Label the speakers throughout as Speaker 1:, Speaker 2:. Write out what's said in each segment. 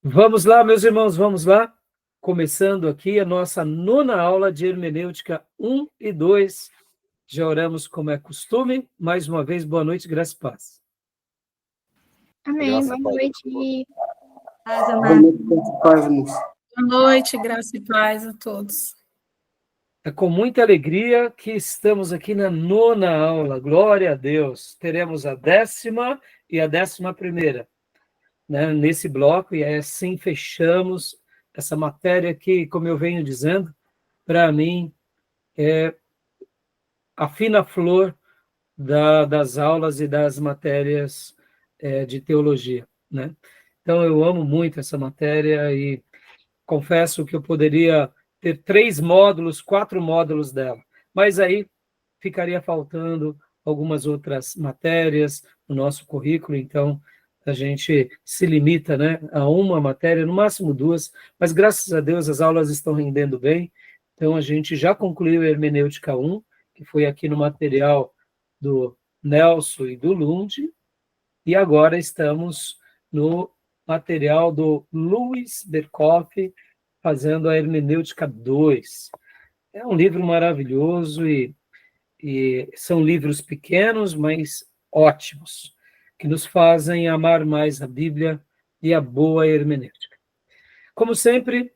Speaker 1: Vamos lá, meus irmãos, vamos lá. Começando aqui a nossa nona aula de hermenêutica 1 e 2. Já oramos como é costume. Mais uma vez, boa noite, graça e paz.
Speaker 2: Amém. Boa noite.
Speaker 3: Boa noite, graça e paz a todos.
Speaker 1: É com muita alegria que estamos aqui na nona aula. Glória a Deus. Teremos a 10ª e a 11ª, né, nesse bloco, e assim fechamos essa matéria que, como eu venho dizendo, para mim é a fina flor das aulas e das matérias de teologia, né? Então, eu amo muito essa matéria e confesso que eu poderia ter 3 módulos, 4 módulos dela, mas aí ficaria faltando algumas outras matérias no nosso currículo, então a gente se limita, né, a uma matéria, no máximo 2, mas graças a Deus as aulas estão rendendo bem, então a gente já concluiu a Hermenêutica 1, que foi aqui no material do Nelson e do Lund, e agora estamos no material do Louis Berkhoff, fazendo a Hermenêutica 2. É um livro maravilhoso e são livros pequenos, mas ótimos, que nos fazem amar mais a Bíblia e a boa hermenêutica. Como sempre,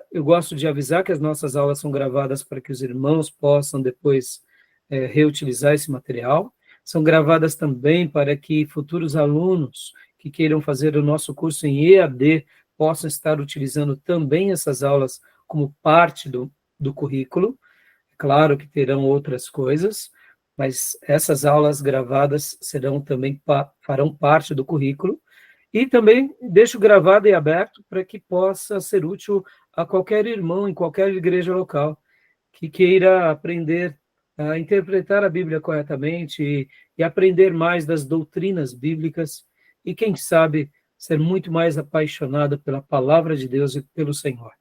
Speaker 1: eu gosto de avisar que as nossas aulas são gravadas para que os irmãos possam depois reutilizar esse material. São gravadas também para que futuros alunos que queiram fazer o nosso curso em EAD possam estar utilizando também essas aulas como parte do currículo. Claro que terão outras coisas, mas essas aulas gravadas serão também farão parte do currículo. E também deixo gravado e aberto para que possa ser útil a qualquer irmão em qualquer igreja local que queira aprender a interpretar a Bíblia corretamente e aprender mais das doutrinas bíblicas e, quem sabe, ser muito mais apaixonado pela palavra de Deus e pelo Senhor.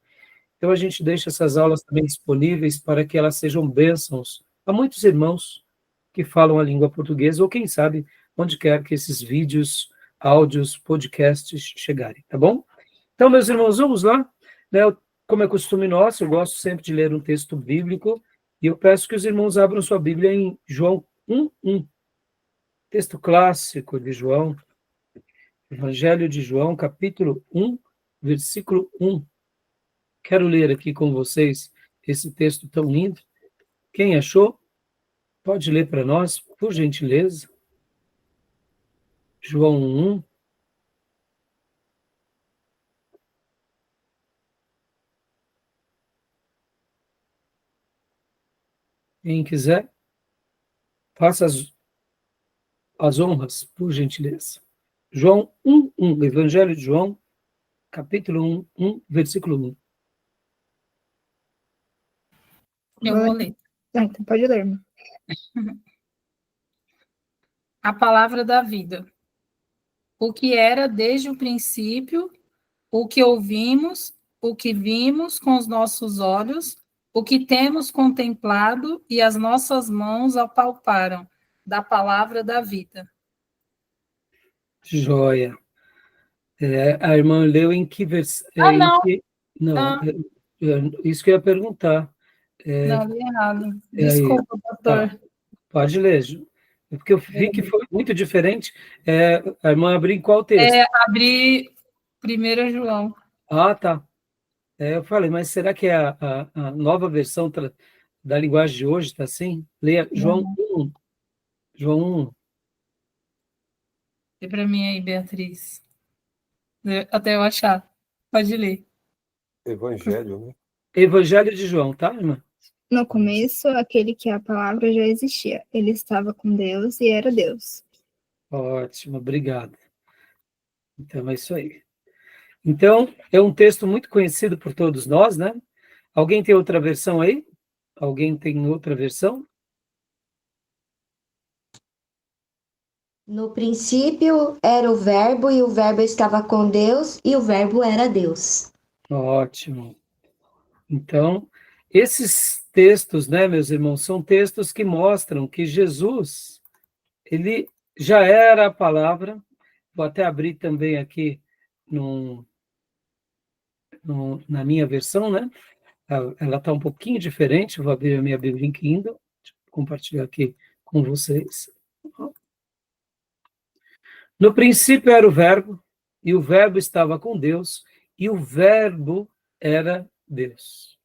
Speaker 1: Então, a gente deixa essas aulas também disponíveis para que elas sejam bênçãos a muitos irmãos que falam a língua portuguesa, ou quem sabe, onde quer que esses vídeos, áudios, podcasts chegarem, tá bom? Então, meus irmãos, vamos lá, né? Como é costume nosso, eu gosto sempre de ler um texto bíblico, e eu peço que os irmãos abram sua Bíblia em João 1:1, texto clássico de João, Evangelho de João, capítulo 1, versículo 1. Quero ler aqui com vocês esse texto tão lindo. Quem achou, pode ler para nós, por gentileza. João 1. Quem quiser, faça as honras, por gentileza. João 1:1, Evangelho de João, capítulo 1, versículo 1.
Speaker 3: Eu vou ler.
Speaker 2: Então pode ler.
Speaker 3: A palavra da vida. O que era desde o princípio, o que ouvimos, o que vimos com os nossos olhos, o que temos contemplado e as nossas mãos apalparam, da palavra da vida.
Speaker 1: Joia. A irmã leu em que versículo?
Speaker 3: Não.
Speaker 1: Não, isso que eu ia perguntar.
Speaker 3: Não, li errado. Desculpa, doutor.
Speaker 1: Tá. Pode ler, Ju. Porque eu vi que foi muito diferente. A irmã abriu em qual texto?
Speaker 3: Abri 1 João.
Speaker 1: Ah, tá. Eu falei, mas será que a nova versão da linguagem de hoje está assim? Leia João 1. João 1.
Speaker 3: Lê para mim aí, Beatriz. Até eu achar. Pode ler.
Speaker 4: Evangelho, né?
Speaker 1: Evangelho de João, tá, irmã?
Speaker 2: No começo, aquele que a palavra já existia. Ele estava com Deus e era Deus.
Speaker 1: Ótimo, obrigado. Então, é isso aí. Então, é um texto muito conhecido por todos nós, né? Alguém tem outra versão aí? Alguém tem outra versão?
Speaker 5: No princípio era o Verbo, e o Verbo estava com Deus, e o Verbo era Deus.
Speaker 1: Ótimo. Então, esses textos, né, meus irmãos, são textos que mostram que Jesus, ele já era a palavra. Vou até abrir também aqui na minha versão, né? Ela está um pouquinho diferente, vou abrir a minha Bíblia em Kindle, compartilhar aqui com vocês. No princípio era o Verbo, e o Verbo estava com Deus, e o Verbo era Deus.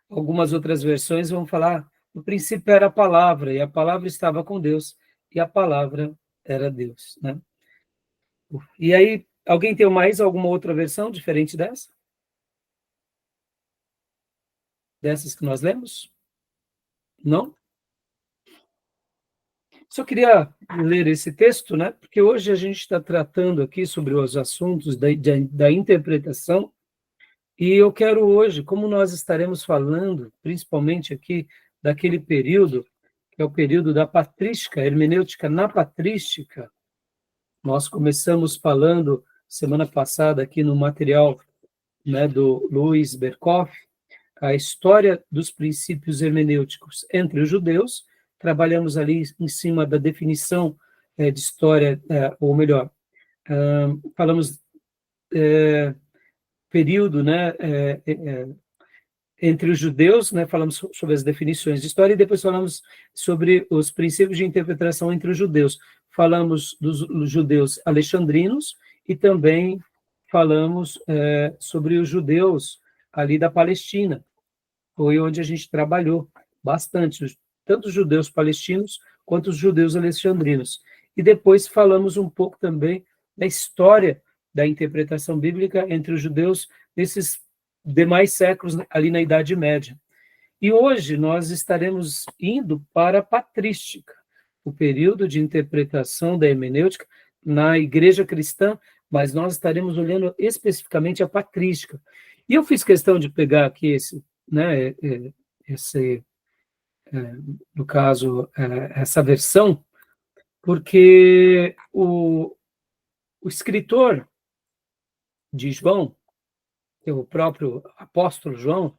Speaker 1: Algumas outras versões vão falar, no princípio era a palavra, e a palavra estava com Deus, e a palavra era Deus, né? E aí, alguém tem mais alguma outra versão diferente dessa? Dessas que nós lemos? Não? Só queria ler esse texto, né? Porque hoje a gente está tratando aqui sobre os assuntos da interpretação, e eu quero hoje, como nós estaremos falando, principalmente aqui, daquele período, que é o período da patrística, hermenêutica na patrística. Nós começamos falando, semana passada, aqui no material, né, do Louis Berkhoff, a história dos princípios hermenêuticos entre os judeus. Trabalhamos ali em cima da definição de história, ou melhor, falamos período, né, entre os judeus, né, falamos sobre as definições de história, e depois falamos sobre os princípios de interpretação entre os judeus. Falamos dos judeus alexandrinos e também falamos sobre os judeus ali da Palestina. Foi onde a gente trabalhou bastante, tanto os judeus palestinos quanto os judeus alexandrinos. E depois falamos um pouco também da história da interpretação bíblica entre os judeus nesses demais séculos, ali na Idade Média. E hoje nós estaremos indo para a patrística, o período de interpretação da hermenêutica na igreja cristã, mas nós estaremos olhando especificamente a patrística. E eu fiz questão de pegar aqui esse, né, no caso, essa versão, porque o escritor de João, que é o próprio apóstolo João,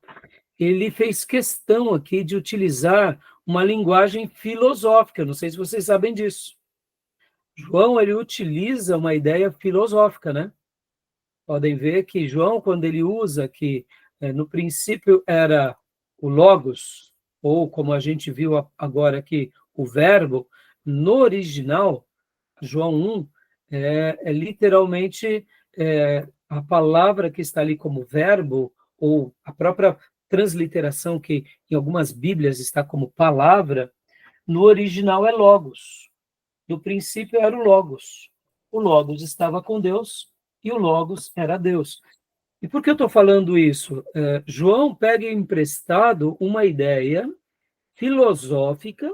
Speaker 1: ele fez questão aqui de utilizar uma linguagem filosófica, não sei se vocês sabem disso. João, ele utiliza uma ideia filosófica, né? Podem ver que João, quando ele usa que no princípio era o Logos, ou como a gente viu agora aqui, o Verbo, no original, João 1, literalmente a palavra que está ali como verbo, ou a própria transliteração que em algumas Bíblias está como palavra, no original é Logos. No princípio era o Logos. O Logos estava com Deus e o Logos era Deus. E por que eu estou falando isso? João pega emprestado uma ideia filosófica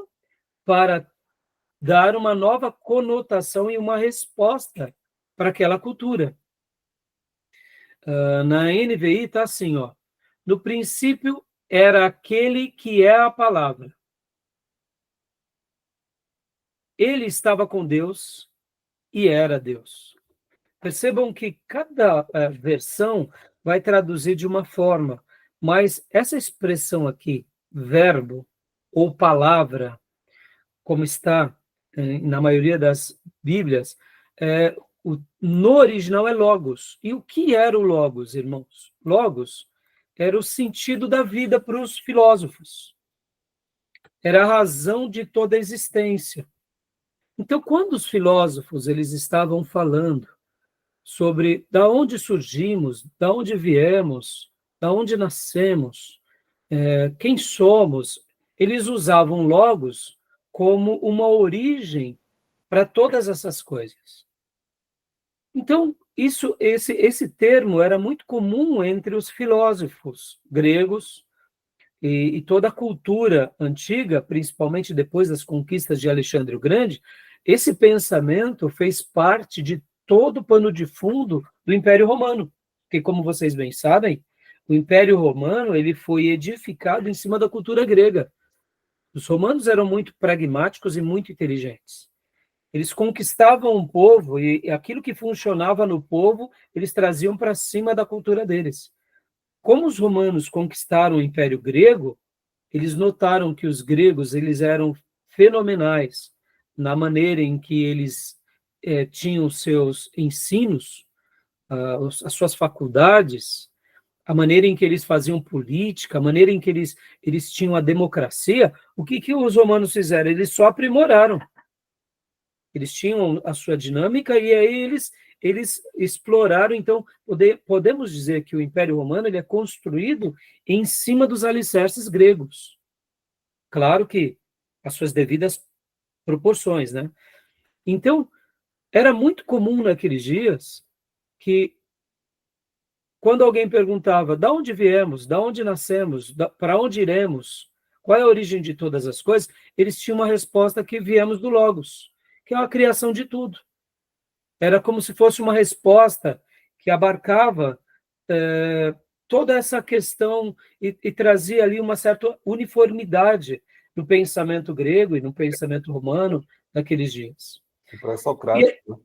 Speaker 1: para dar uma nova conotação e uma resposta para aquela cultura. Na NVI está assim, ó, no princípio era aquele que é a palavra. Ele estava com Deus e era Deus. Percebam que cada versão vai traduzir de uma forma, mas essa expressão aqui, verbo ou palavra, como está na maioria das Bíblias, no original é logos. E o que era o logos, irmãos? Logos era o sentido da vida para os filósofos. Era a razão de toda a existência. Então, quando os filósofos eles estavam falando sobre da onde surgimos, da onde viemos, da onde nascemos, quem somos, eles usavam logos como uma origem para todas essas coisas. Então, esse termo era muito comum entre os filósofos gregos e toda a cultura antiga, principalmente depois das conquistas de Alexandre o Grande. Esse pensamento fez parte de todo o pano de fundo do Império Romano, porque, como vocês bem sabem, o Império Romano ele foi edificado em cima da cultura grega. Os romanos eram muito pragmáticos e muito inteligentes. Eles conquistavam um povo e aquilo que funcionava no povo, eles traziam para cima da cultura deles. Como os romanos conquistaram o Império Grego, eles notaram que os gregos eles eram fenomenais na maneira em que eles tinham seus ensinos, as suas faculdades, a maneira em que eles faziam política, a maneira em que eles tinham a democracia, o que os romanos fizeram? Eles só aprimoraram. Eles tinham a sua dinâmica e aí eles exploraram. Então, podemos dizer que o Império Romano ele é construído em cima dos alicerces gregos. Claro que as suas devidas proporções, né? Então, era muito comum naqueles dias que, quando alguém perguntava de onde viemos, de onde nascemos, para onde iremos, qual é a origem de todas as coisas, eles tinham uma resposta que viemos do Logos, que é a criação de tudo. Era como se fosse uma resposta que abarcava toda essa questão e trazia ali uma certa uniformidade no pensamento grego e no pensamento romano naqueles dias.
Speaker 4: No pré-socrático, né?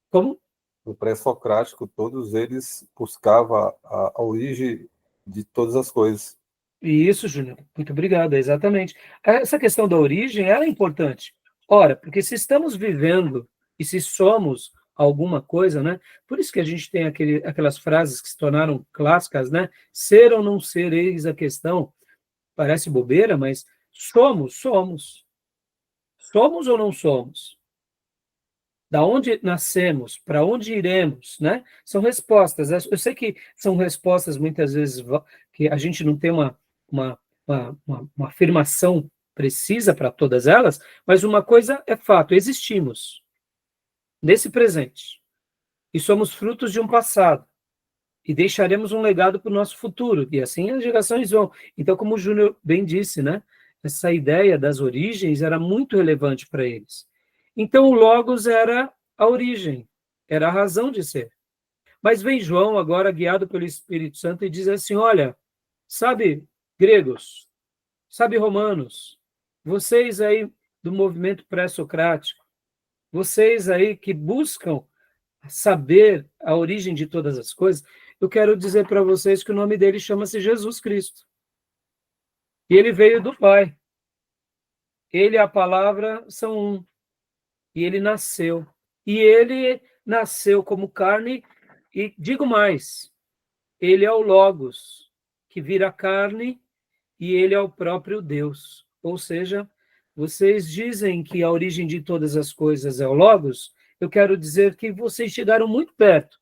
Speaker 1: Como?
Speaker 4: No pré-socrático, todos eles buscavam a origem de todas as coisas.
Speaker 1: Isso, Júnior. Muito obrigado, exatamente. Essa questão da origem, ela é importante. Ora, porque se estamos vivendo e se somos alguma coisa, né? Por isso que a gente tem aquelas frases que se tornaram clássicas, né? Ser ou não ser, eis a questão. Parece bobeira, mas somos. Somos ou não somos? Da onde nascemos, para onde iremos, né? São respostas. Eu sei que são respostas, muitas vezes, que a gente não tem uma afirmação precisa para todas elas, mas uma coisa é fato, existimos nesse presente e somos frutos de um passado e deixaremos um legado para o nosso futuro, e assim as gerações vão. Então, como o Júnior bem disse, né? Essa ideia das origens era muito relevante para eles. Então, o Logos era a origem, era a razão de ser. Mas vem João, agora guiado pelo Espírito Santo, e diz assim, olha, sabe, gregos, sabe, romanos, vocês aí do movimento pré-socrático, vocês aí que buscam saber a origem de todas as coisas, eu quero dizer para vocês que o nome dele chama-se Jesus Cristo. E ele veio do Pai. Ele e a palavra são um. E ele nasceu. E ele nasceu como carne, e digo mais, ele é o Logos, que vira carne, e ele é o próprio Deus. Ou seja, vocês dizem que a origem de todas as coisas é o Logos, eu quero dizer que vocês chegaram muito perto,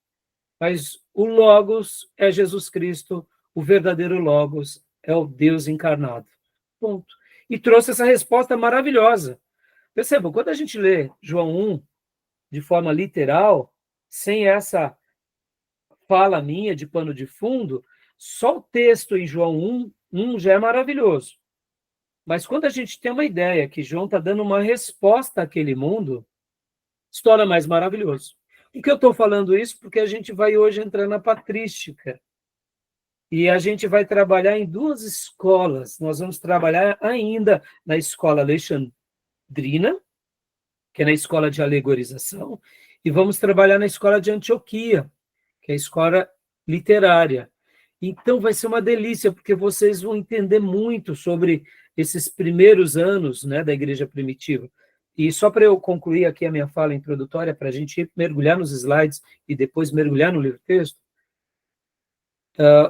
Speaker 1: mas o Logos é Jesus Cristo, o verdadeiro Logos é o Deus encarnado. Ponto. E trouxe essa resposta maravilhosa. Percebam, quando a gente lê João 1 de forma literal, sem essa fala minha de pano de fundo, só o texto em João 1 já é maravilhoso. Mas quando a gente tem uma ideia que João está dando uma resposta àquele mundo, se torna mais maravilhoso. Por que eu estou falando isso? Porque a gente vai hoje entrar na patrística. E a gente vai trabalhar em duas escolas. Nós vamos trabalhar ainda na escola alexandrina, que é na escola de alegorização, e vamos trabalhar na escola de Antioquia, que é a escola literária. Então vai ser uma delícia, porque vocês vão entender muito sobre esses primeiros anos, né, da igreja primitiva. E só para eu concluir aqui a minha fala introdutória, para a gente mergulhar nos slides e depois mergulhar no livro-texto,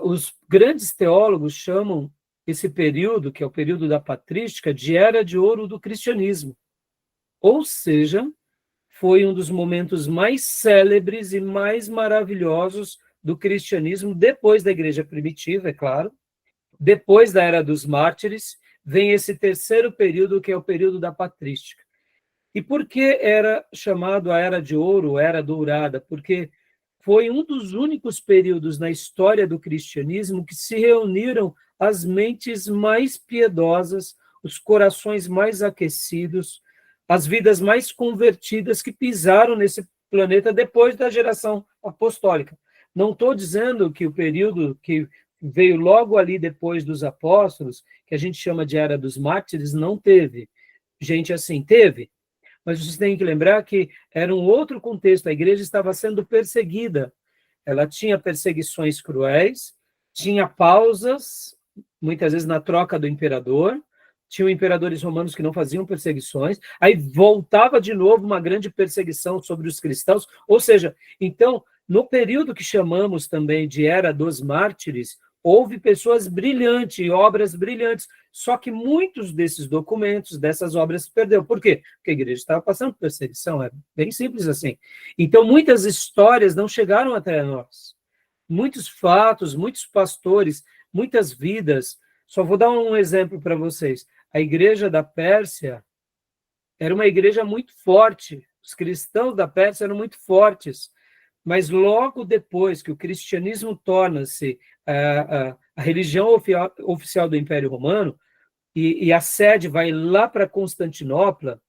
Speaker 1: os grandes teólogos chamam esse período, que é o período da patrística, de Era de Ouro do cristianismo. Ou seja, foi um dos momentos mais célebres e mais maravilhosos do cristianismo, depois da igreja primitiva, é claro, depois da Era dos Mártires, vem esse terceiro período, que é o período da patrística. E por que era chamado a Era de Ouro, Era Dourada? Porque foi um dos únicos períodos na história do cristianismo que se reuniram as mentes mais piedosas, os corações mais aquecidos, as vidas mais convertidas que pisaram nesse planeta depois da geração apostólica. Não estou dizendo que o período que veio logo ali depois dos apóstolos, que a gente chama de Era dos Mártires, não teve gente assim. Teve, mas vocês têm que lembrar que era um outro contexto. A igreja estava sendo perseguida. Ela tinha perseguições cruéis, tinha pausas, muitas vezes na troca do imperador, tinham imperadores romanos que não faziam perseguições, aí voltava de novo uma grande perseguição sobre os cristãos, ou seja, então, no período que chamamos também de Era dos Mártires, houve pessoas brilhantes, e obras brilhantes, só que muitos desses documentos, dessas obras, se perdeu. Por quê? Porque a igreja estava passando por perseguição, é bem simples assim. Então, muitas histórias não chegaram até nós. Muitos fatos, muitos pastores, muitas vidas. Só vou dar um exemplo para vocês. A igreja da Pérsia era uma igreja muito forte. Os cristãos da Pérsia eram muito fortes. Mas logo depois que o cristianismo torna-se a religião oficial do Império Romano, e a sede vai lá para Constantinopla,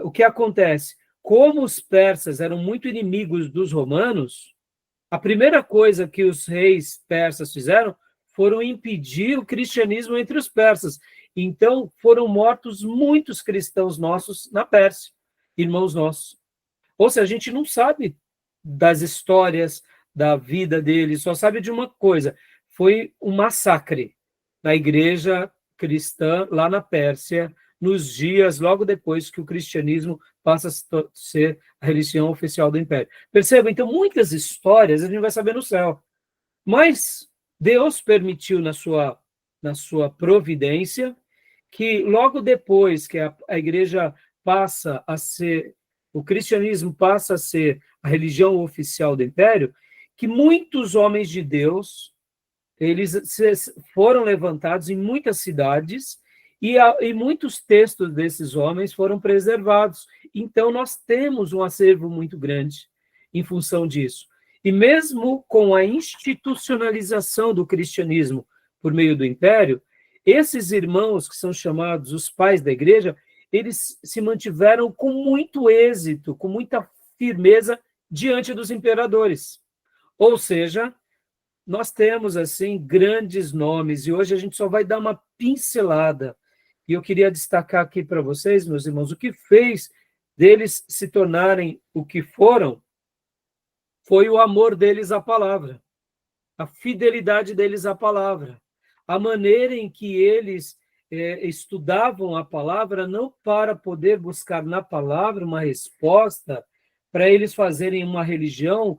Speaker 1: o que acontece? Como os persas eram muito inimigos dos romanos, a primeira coisa que os reis persas fizeram foram impedir o cristianismo entre os persas. Então, foram mortos muitos cristãos nossos na Pérsia, irmãos nossos. Ou seja, a gente não sabe das histórias da vida deles, só sabe de uma coisa: foi um massacre na igreja cristã lá na Pérsia, nos dias logo depois que o cristianismo passa a ser a religião oficial do Império. Perceba, então, muitas histórias a gente vai saber no céu, mas Deus permitiu na sua providência que logo depois que a igreja passa a ser, o cristianismo passa a ser a religião oficial do Império, que muitos homens de Deus, eles foram levantados em muitas cidades e muitos textos desses homens foram preservados. Então, nós temos um acervo muito grande em função disso. E mesmo com a institucionalização do cristianismo por meio do Império, esses irmãos que são chamados os pais da igreja, eles se mantiveram com muito êxito, com muita firmeza diante dos imperadores. Ou seja, nós temos, assim, grandes nomes, e hoje a gente só vai dar uma pincelada. E eu queria destacar aqui para vocês, meus irmãos, o que fez deles se tornarem o que foram foi o amor deles à palavra, a fidelidade deles à palavra, a maneira em que eles estudavam a palavra, não para poder buscar na palavra uma resposta para eles fazerem uma religião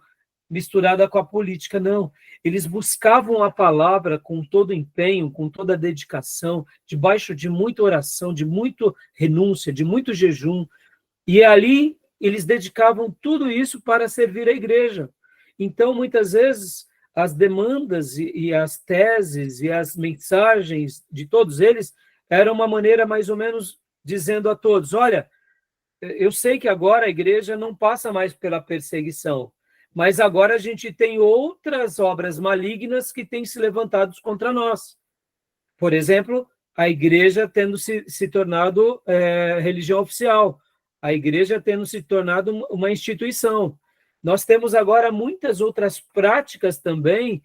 Speaker 1: misturada com a política, não. Eles buscavam a palavra com todo empenho, com toda dedicação, debaixo de muita oração, de muita renúncia, de muito jejum, e ali eles dedicavam tudo isso para servir a igreja. Então, muitas vezes, as demandas e as teses e as mensagens de todos eles eram uma maneira mais ou menos dizendo a todos: olha, eu sei que agora a igreja não passa mais pela perseguição, mas agora a gente tem outras obras malignas que têm se levantado contra nós. Por exemplo, a igreja tendo se tornado religião oficial, a igreja tendo se tornado uma instituição. Nós temos agora muitas outras práticas também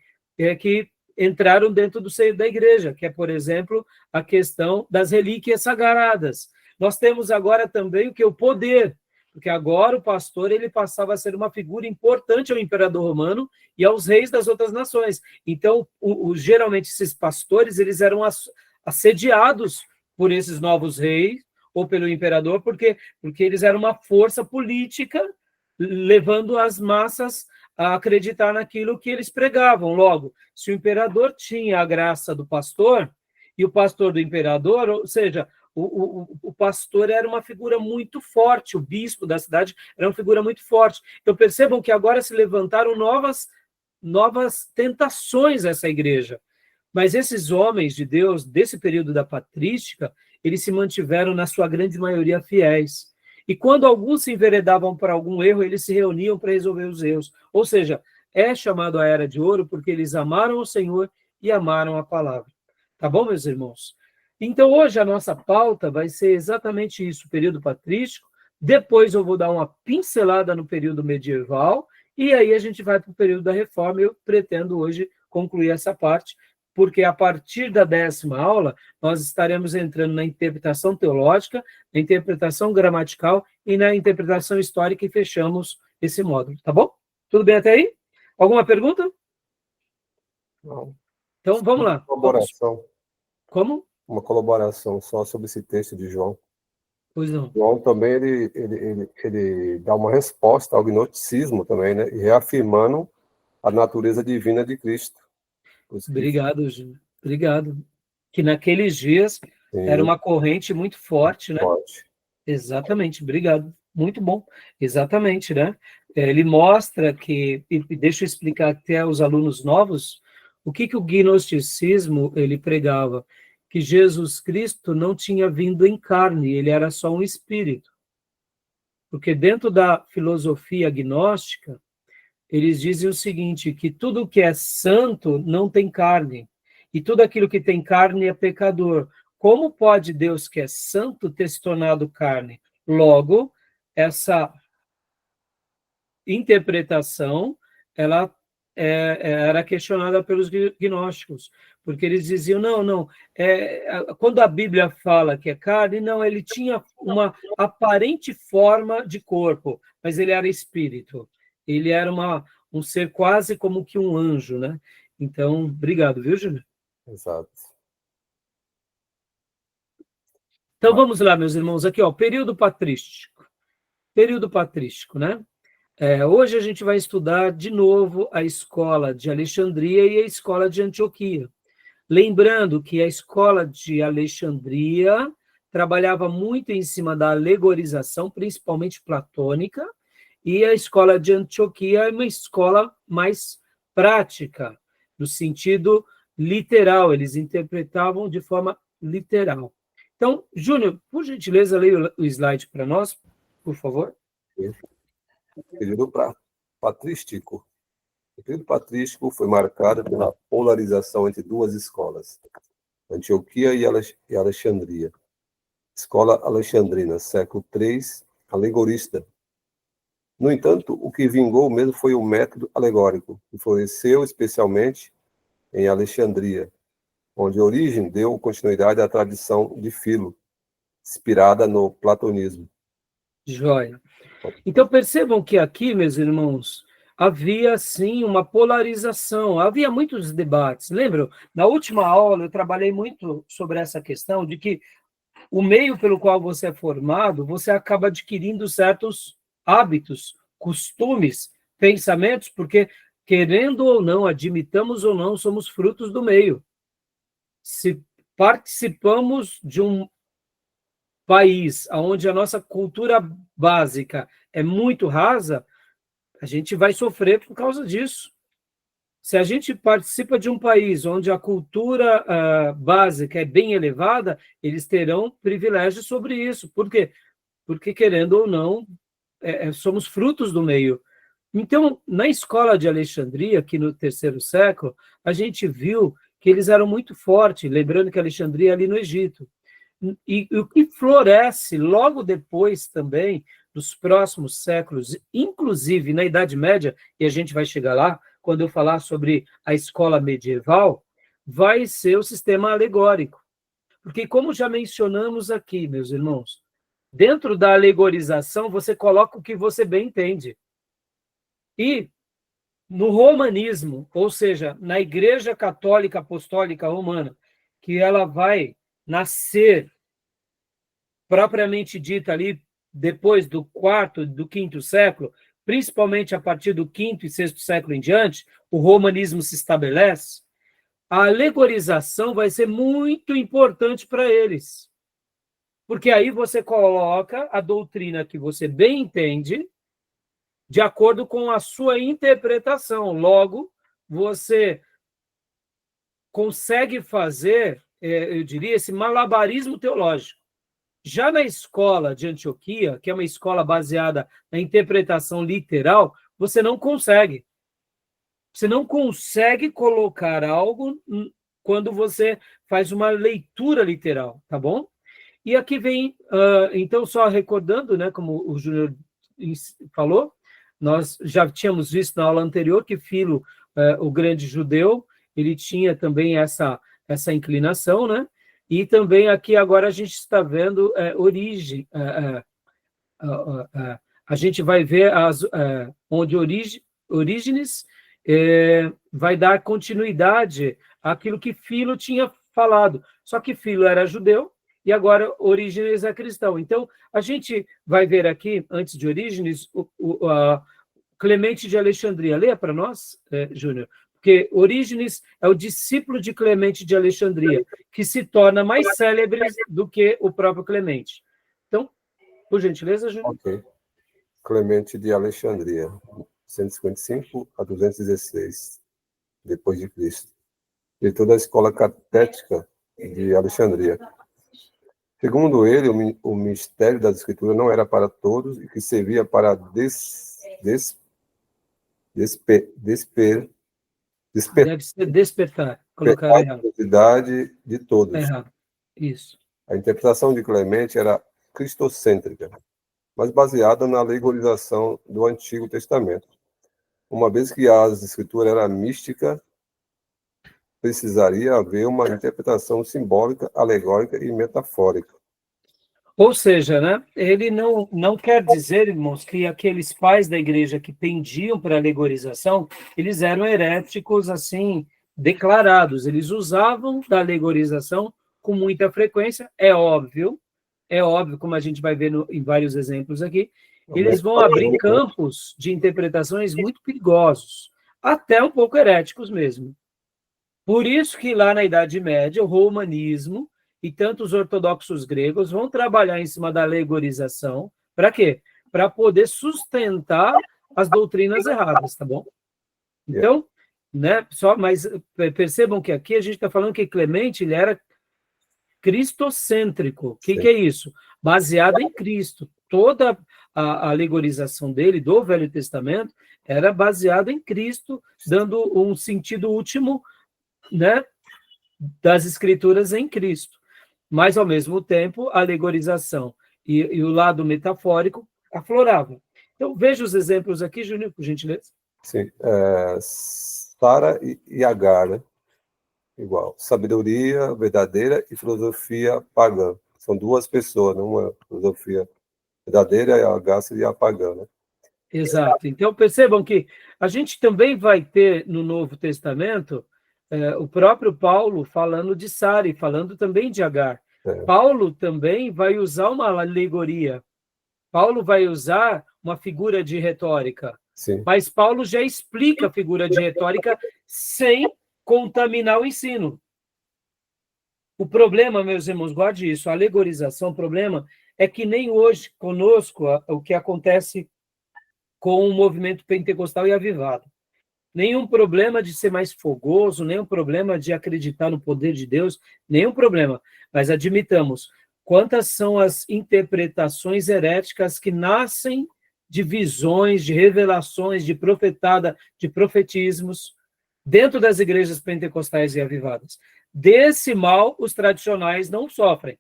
Speaker 1: que entraram dentro do seio da igreja, que é, por exemplo, a questão das relíquias sagradas. Nós temos agora também o que? O poder, porque agora o pastor ele passava a ser uma figura importante ao imperador romano e aos reis das outras nações. Então, geralmente, esses pastores eles eram assediados por esses novos reis ou pelo imperador, porque eles eram uma força política levando as massas a acreditar naquilo que eles pregavam. Logo, se o imperador tinha a graça do pastor e o pastor do imperador, ou seja, o pastor era uma figura muito forte, o bispo da cidade era uma figura muito forte. Então, percebam que agora se levantaram novas tentações a essa igreja. Mas esses homens de Deus, desse período da patrística, eles se mantiveram, na sua grande maioria, fiéis. E quando alguns se enveredavam para algum erro, eles se reuniam para resolver os erros. Ou seja, é chamado a Era de Ouro porque eles amaram o Senhor e amaram a palavra. Tá bom, meus irmãos? Então, hoje a nossa pauta vai ser exatamente isso, o período patrístico. Depois eu vou dar uma pincelada no período medieval e aí a gente vai para o período da Reforma. Eu pretendo hoje concluir essa parte, porque a partir da 10ª aula, nós estaremos entrando na interpretação teológica, na interpretação gramatical e na interpretação histórica e fechamos esse módulo, tá bom? Tudo bem até aí? Alguma pergunta?
Speaker 4: Não.
Speaker 1: Então, vamos lá.
Speaker 4: Colaboração.
Speaker 1: Como?
Speaker 4: Uma colaboração só sobre esse texto de João.
Speaker 1: Pois não.
Speaker 4: João também, ele dá uma resposta ao gnosticismo também, né? E reafirmando a natureza divina de Cristo. Por isso que
Speaker 1: Obrigado, Júnior. Obrigado. Que naqueles dias
Speaker 4: tem
Speaker 1: era uma corrente muito forte, né?
Speaker 4: forte.
Speaker 1: Exatamente, obrigado. Muito bom. Exatamente, né? Ele mostra que, e deixa eu explicar até aos alunos novos, o que o gnosticismo ele pregava, que Jesus Cristo não tinha vindo em carne, ele era só um espírito. Porque dentro da filosofia gnóstica, eles dizem o seguinte, que tudo que é santo não tem carne, e tudo aquilo que tem carne é pecador. Como pode Deus, que é santo, ter se tornado carne? Logo, essa interpretação, ela era questionada pelos gnósticos, porque eles diziam, não, quando a Bíblia fala que é carne, não, ele tinha uma aparente forma de corpo, mas ele era espírito, ele era um ser quase como que um anjo, né? Então, obrigado, viu, Júlio?
Speaker 4: Exato.
Speaker 1: Então, vamos lá, meus irmãos, aqui, ó, período patrístico. Período patrístico, né? Hoje a gente vai estudar de novo a escola de Alexandria e a escola de Antioquia. Lembrando que a escola de Alexandria trabalhava muito em cima da alegorização, principalmente platônica, e a escola de Antioquia é uma escola mais prática, no sentido literal, eles interpretavam de forma literal. Então, Júnior, por gentileza, leia o slide para nós, por favor.
Speaker 4: Período patrístico. O período patrístico foi marcado pela polarização entre duas escolas, Antioquia e Alexandria. Escola alexandrina, século III, alegorista. No entanto, o que vingou mesmo foi o método alegórico, que floresceu especialmente em Alexandria, onde Origem deu continuidade à tradição de Filo, inspirada no platonismo.
Speaker 1: Joia. Então, percebam que aqui, meus irmãos, havia, sim, uma polarização, havia muitos debates. Lembram? Na última aula, eu trabalhei muito sobre essa questão de que o meio pelo qual você é formado, você acaba adquirindo certos hábitos, costumes, pensamentos, porque, querendo ou não, admitamos ou não, somos frutos do meio. Se participamos de um país onde a nossa cultura básica é muito rasa, a gente vai sofrer por causa disso. Se a gente participa de um país onde a cultura básica é bem elevada, eles terão privilégios sobre isso. Por quê? Porque, querendo ou não, somos frutos do meio. Então, na escola de Alexandria, aqui no terceiro século, a gente viu que eles eram muito fortes, lembrando que Alexandria é ali no Egito. E o que floresce logo depois também, nos próximos séculos, inclusive na Idade Média, e a gente vai chegar lá, quando eu falar sobre a escola medieval, vai ser o sistema alegórico. Porque, como já mencionamos aqui, meus irmãos, dentro da alegorização, você coloca o que você bem entende. E no romanismo, ou seja, na Igreja Católica Apostólica Romana, que ela vai nascer propriamente dita ali depois do quarto, do quinto século, principalmente a partir do quinto e sexto século em diante, o romanismo se estabelece, a alegorização vai ser muito importante para eles. Porque aí você coloca a doutrina que você bem entende de acordo com a sua interpretação. Logo, você consegue fazer, eu diria, esse malabarismo teológico. Já na escola de Antioquia, que é uma escola baseada na interpretação literal, você não consegue. Você não consegue colocar algo quando você faz uma leitura literal, tá bom? E aqui vem, então, só recordando, né, como o Júnior falou, nós já tínhamos visto na aula anterior que Filo, o grande judeu, ele tinha também essa inclinação, né? E também aqui agora a gente está vendo Origem. A gente vai ver onde Orígenes vai dar continuidade àquilo que Filo tinha falado. Só que Filo era judeu e agora Orígenes é cristão. Então, a gente vai ver aqui, antes de Orígenes, Clemente de Alexandria. Leia para nós, Júnior, porque Orígenes é o discípulo de Clemente de Alexandria, que se torna mais célebre do que o próprio Clemente. Então, por gentileza, Júnior.
Speaker 4: Ok. Clemente de Alexandria, 155 a 216 depois de Cristo. Diretor da escola catética de Alexandria. Segundo ele, o mistério das Escrituras não era para todos e que servia para despertar
Speaker 1: Deve ser despertar. Colocar
Speaker 4: a
Speaker 1: errado.
Speaker 4: curiosidade de todos.
Speaker 1: Errado. Isso.
Speaker 4: A interpretação de Clemente era cristocêntrica, mas baseada na alegorização do Antigo Testamento. Uma vez que as Escrituras era mística, precisaria haver uma interpretação simbólica, alegórica e metafórica.
Speaker 1: Ou seja, né, ele não quer dizer, irmãos, que aqueles pais da igreja que pendiam para a alegorização, eles eram heréticos, assim, declarados. Eles usavam da alegorização com muita frequência, é óbvio, como a gente vai ver em vários exemplos aqui, eles vão abrir campos de interpretações muito perigosos, até um pouco heréticos mesmo. Por isso que lá na Idade Média, o romanismo e tanto os ortodoxos gregos vão trabalhar em cima da alegorização. Para quê? Para poder sustentar as doutrinas erradas, tá bom? Então, né, mas percebam que aqui a gente está falando que Clemente ele era cristocêntrico. O que é isso? Baseado em Cristo. Toda a alegorização dele, do Velho Testamento, era baseada em Cristo, dando um sentido último, né, das Escrituras em Cristo. Mas, ao mesmo tempo, a alegorização e o lado metafórico afloravam. Então, veja os exemplos aqui, Júnior, por gentileza.
Speaker 4: Sim. Sara e Agar, né? Igual. Sabedoria verdadeira e filosofia pagã. São duas pessoas, não uma filosofia verdadeira e a Agar seria a pagã, né?
Speaker 1: Exato. Então, percebam que a gente também vai ter no Novo Testamento o próprio Paulo falando de Sara e falando também de Agar. Paulo também vai usar uma alegoria. Paulo vai usar uma figura de retórica.
Speaker 4: Sim.
Speaker 1: Mas Paulo já explica a figura de retórica sem contaminar o ensino. O problema, meus irmãos, guarde isso, a alegorização, o problema é que nem hoje conosco o que acontece com o movimento pentecostal e avivado. Nenhum problema de ser mais fogoso, nenhum problema de acreditar no poder de Deus, nenhum problema. Mas admitamos, quantas são as interpretações heréticas que nascem de visões, de revelações, de profetada, de profetismos, dentro das igrejas pentecostais e avivadas. Desse mal, os tradicionais não sofrem.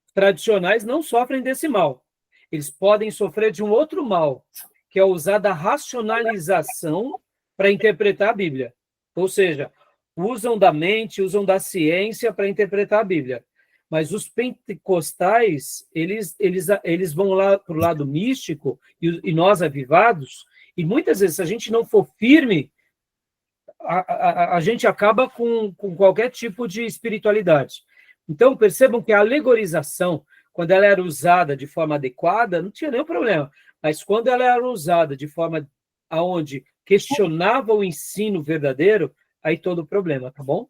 Speaker 1: Os tradicionais não sofrem desse mal. Eles podem sofrer de um outro mal, que é usar da racionalização para interpretar a Bíblia. Ou seja, usam da mente, usam da ciência para interpretar a Bíblia. Mas os pentecostais, eles vão lá para o lado místico, e nós avivados, e muitas vezes, se a gente não for firme, a gente acaba com qualquer tipo de espiritualidade. Então, percebam que a alegorização, quando ela era usada de forma adequada, não tinha nenhum problema. Mas quando ela era usada de forma aonde questionava o ensino verdadeiro, aí todo o problema, tá bom?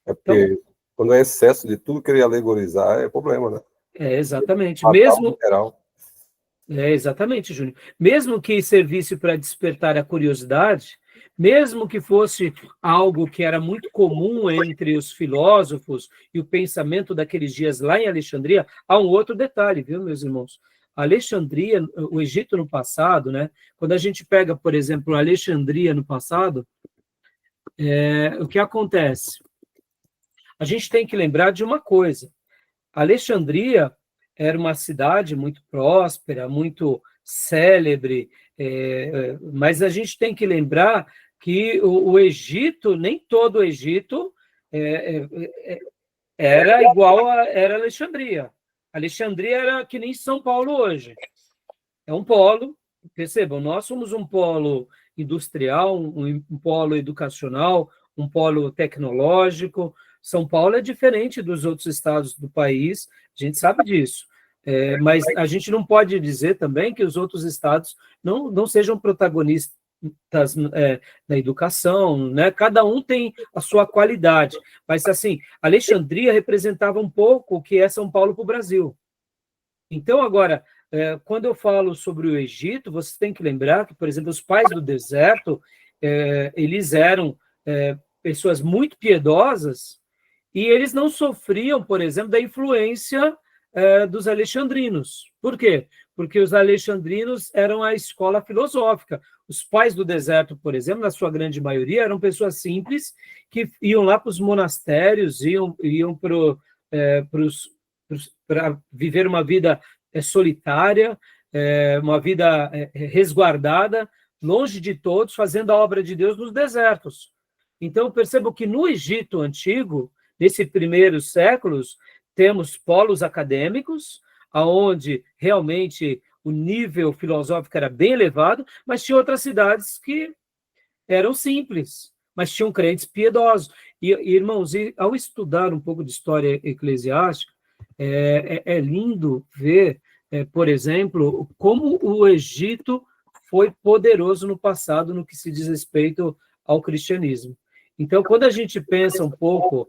Speaker 4: É porque então, quando é excesso de tudo querer alegorizar, é problema, né?
Speaker 1: Exatamente. Exatamente, Júnior. Mesmo que servisse para despertar a curiosidade, mesmo que fosse algo que era muito comum entre os filósofos e o pensamento daqueles dias lá em Alexandria, há um outro detalhe, viu, meus irmãos? Alexandria, o Egito no passado, né? Quando a gente pega, por exemplo, Alexandria no passado, o que acontece? A gente tem que lembrar de uma coisa. Alexandria era uma cidade muito próspera, muito célebre, mas a gente tem que lembrar que o Egito, nem todo o Egito era igual era Alexandria. Alexandria era que nem São Paulo hoje. É um polo, percebam, nós somos um polo industrial, um polo educacional, um polo tecnológico. São Paulo é diferente dos outros estados do país, a gente sabe disso. Mas a gente não pode dizer também que os outros estados não sejam protagonistas na educação, né? Cada um tem a sua qualidade, mas assim, Alexandria representava um pouco o que é São Paulo para o Brasil. Então, agora, quando eu falo sobre o Egito, você tem que lembrar que, por exemplo, os pais do deserto, eles eram pessoas muito piedosas e eles não sofriam, por exemplo, da influência dos alexandrinos. Por quê? Porque os alexandrinos eram a escola filosófica. Os pais do deserto, por exemplo, na sua grande maioria, eram pessoas simples que iam lá para os monastérios, iam para viver uma vida solitária, uma vida resguardada, longe de todos, fazendo a obra de Deus nos desertos. Então, percebo que no Egito Antigo, nesses primeiros séculos, temos polos acadêmicos, onde realmente o nível filosófico era bem elevado, mas tinha outras cidades que eram simples, mas tinham crentes piedosos. E irmãos, ao estudar um pouco de história eclesiástica, é lindo ver, por exemplo, como o Egito foi poderoso no passado no que se diz respeito ao cristianismo. Então, quando a gente pensa um pouco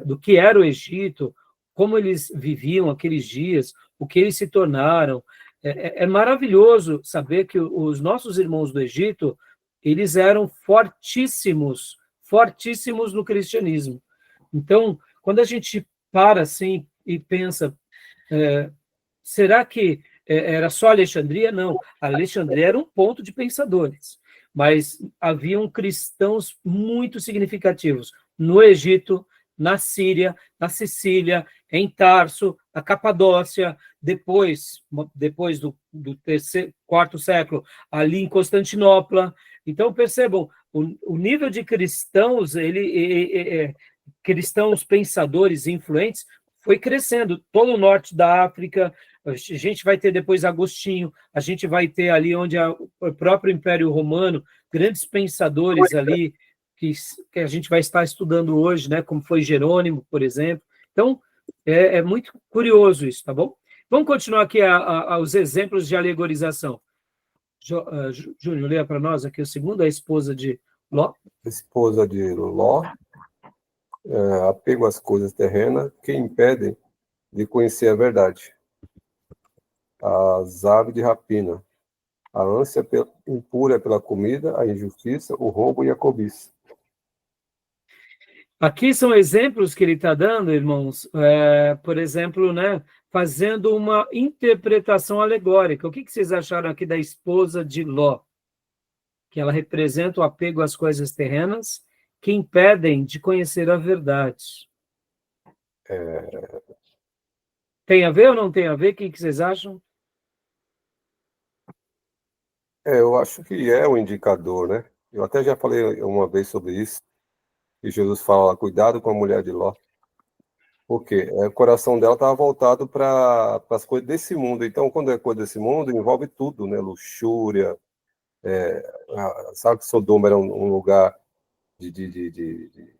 Speaker 1: do que era o Egito, como eles viviam aqueles dias, o que eles se tornaram, é maravilhoso saber que os nossos irmãos do Egito, eles eram fortíssimos, fortíssimos no cristianismo. Então, quando a gente para assim e pensa, será que era só Alexandria? Não, Alexandria era um ponto de pensadores, mas haviam cristãos muito significativos no Egito, na Síria, na Sicília, em Tarso, na Capadócia, depois do quarto século, ali em Constantinopla. Então, percebam, o nível de cristãos, cristãos pensadores influentes, foi crescendo. Todo o norte da África, a gente vai ter depois Agostinho, a gente vai ter ali onde o próprio Império Romano, grandes pensadores ali, que a gente vai estar estudando hoje, né, como foi Jerônimo, por exemplo. Então, é muito curioso isso, tá bom? Vamos continuar aqui os exemplos de alegorização. Júnior, leia para nós aqui o segundo, a esposa de Ló.
Speaker 4: Esposa de Ló, apego às coisas terrenas, que impedem de conhecer a verdade. As aves de rapina, a ânsia impura pela comida, a injustiça, o roubo e a cobiça.
Speaker 1: Aqui são exemplos que ele está dando, irmãos, por exemplo, né, fazendo uma interpretação alegórica. O que vocês acharam aqui da esposa de Ló? Que ela representa o apego às coisas terrenas que impedem de conhecer a verdade. Tem a ver ou não tem a ver? O que vocês acham?
Speaker 4: Eu acho que é um indicador, né? Eu até já falei uma vez sobre isso, que Jesus fala, cuidado com a mulher de Ló. Porque o coração dela estava voltado para as coisas desse mundo. Então, quando é coisa desse mundo, envolve tudo, né? Luxúria. Sabe que Sodoma era um lugar de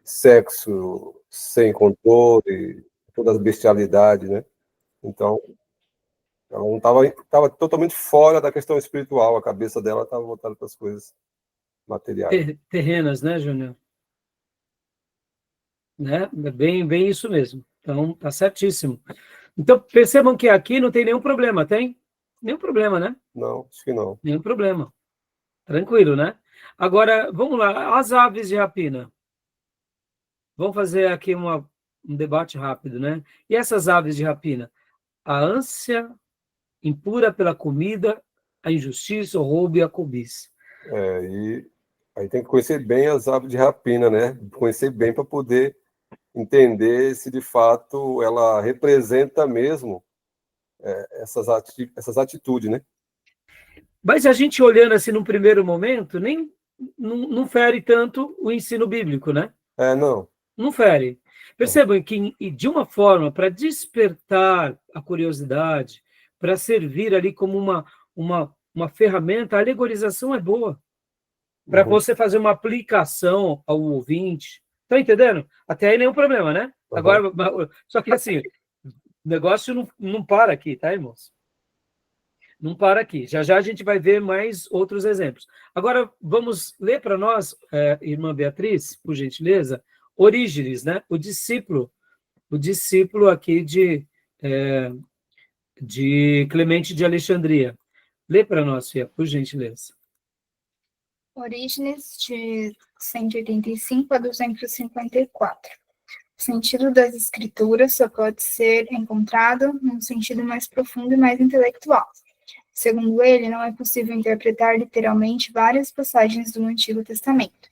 Speaker 4: sexo sem controle, todas as bestialidades, né? Então, ela não estava totalmente fora da questão espiritual. A cabeça dela estava voltada para as coisas materiais.
Speaker 1: Terrenas, né, Júnior? Né? Bem isso mesmo. Então, tá certíssimo. Então, percebam que aqui não tem nenhum problema, tem? Nenhum problema, né?
Speaker 4: Não, acho que não.
Speaker 1: Nenhum problema. Tranquilo, né? Agora, vamos lá. As aves de rapina. Vamos fazer aqui um debate rápido, né? E essas aves de rapina? A ânsia impura pela comida, a injustiça, o roubo e a cobiça.
Speaker 4: E aí tem que conhecer bem as aves de rapina, né? Conhecer bem para poder entender se de fato ela representa mesmo essas atitudes, né?
Speaker 1: Mas a gente olhando assim num primeiro momento, nem não fere tanto o ensino bíblico, né?
Speaker 4: Não.
Speaker 1: Não fere. Percebam que, de uma forma, para despertar a curiosidade, para servir ali como uma ferramenta, a alegorização é boa. Para você fazer uma aplicação ao ouvinte. Está entendendo? Até aí nenhum problema, né? Agora, só que assim, o negócio não para aqui, tá, irmãos? Não para aqui. Já já a gente vai ver mais outros exemplos. Agora, vamos ler para nós, irmã Beatriz, por gentileza, Orígenes, né? O discípulo aqui de Clemente de Alexandria. Lê para nós, Fia, por gentileza.
Speaker 2: Orígenes, de 185 a 254. O sentido das escrituras só pode ser encontrado num sentido mais profundo e mais intelectual. Segundo ele, não é possível interpretar literalmente várias passagens do Antigo Testamento.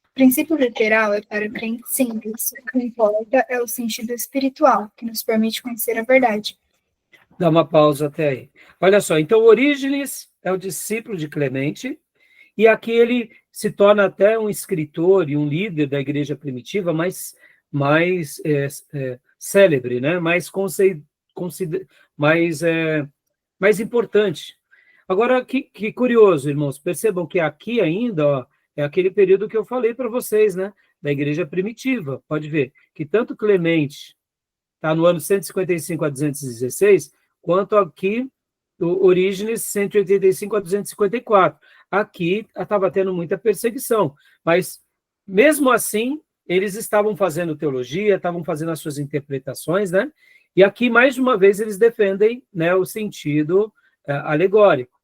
Speaker 2: O princípio literal é para crentes simples. O que importa é o sentido espiritual, que nos permite conhecer a verdade.
Speaker 1: Dá uma pausa até aí. Olha só, então Orígenes é o discípulo de Clemente, e aqui ele se torna até um escritor e um líder da igreja primitiva mais célebre, né? Mais importante. Agora, que curioso, irmãos, percebam que aqui ainda, ó, é aquele período que eu falei para vocês, né? Da igreja primitiva. Pode ver que tanto Clemente está no ano 155 a 216, quanto aqui o Orígenes 185 a 254. Aqui estava tendo muita perseguição, mas mesmo assim eles estavam fazendo teologia, estavam fazendo as suas interpretações, né? E aqui, mais uma vez, eles defendem, né, o sentido alegórico.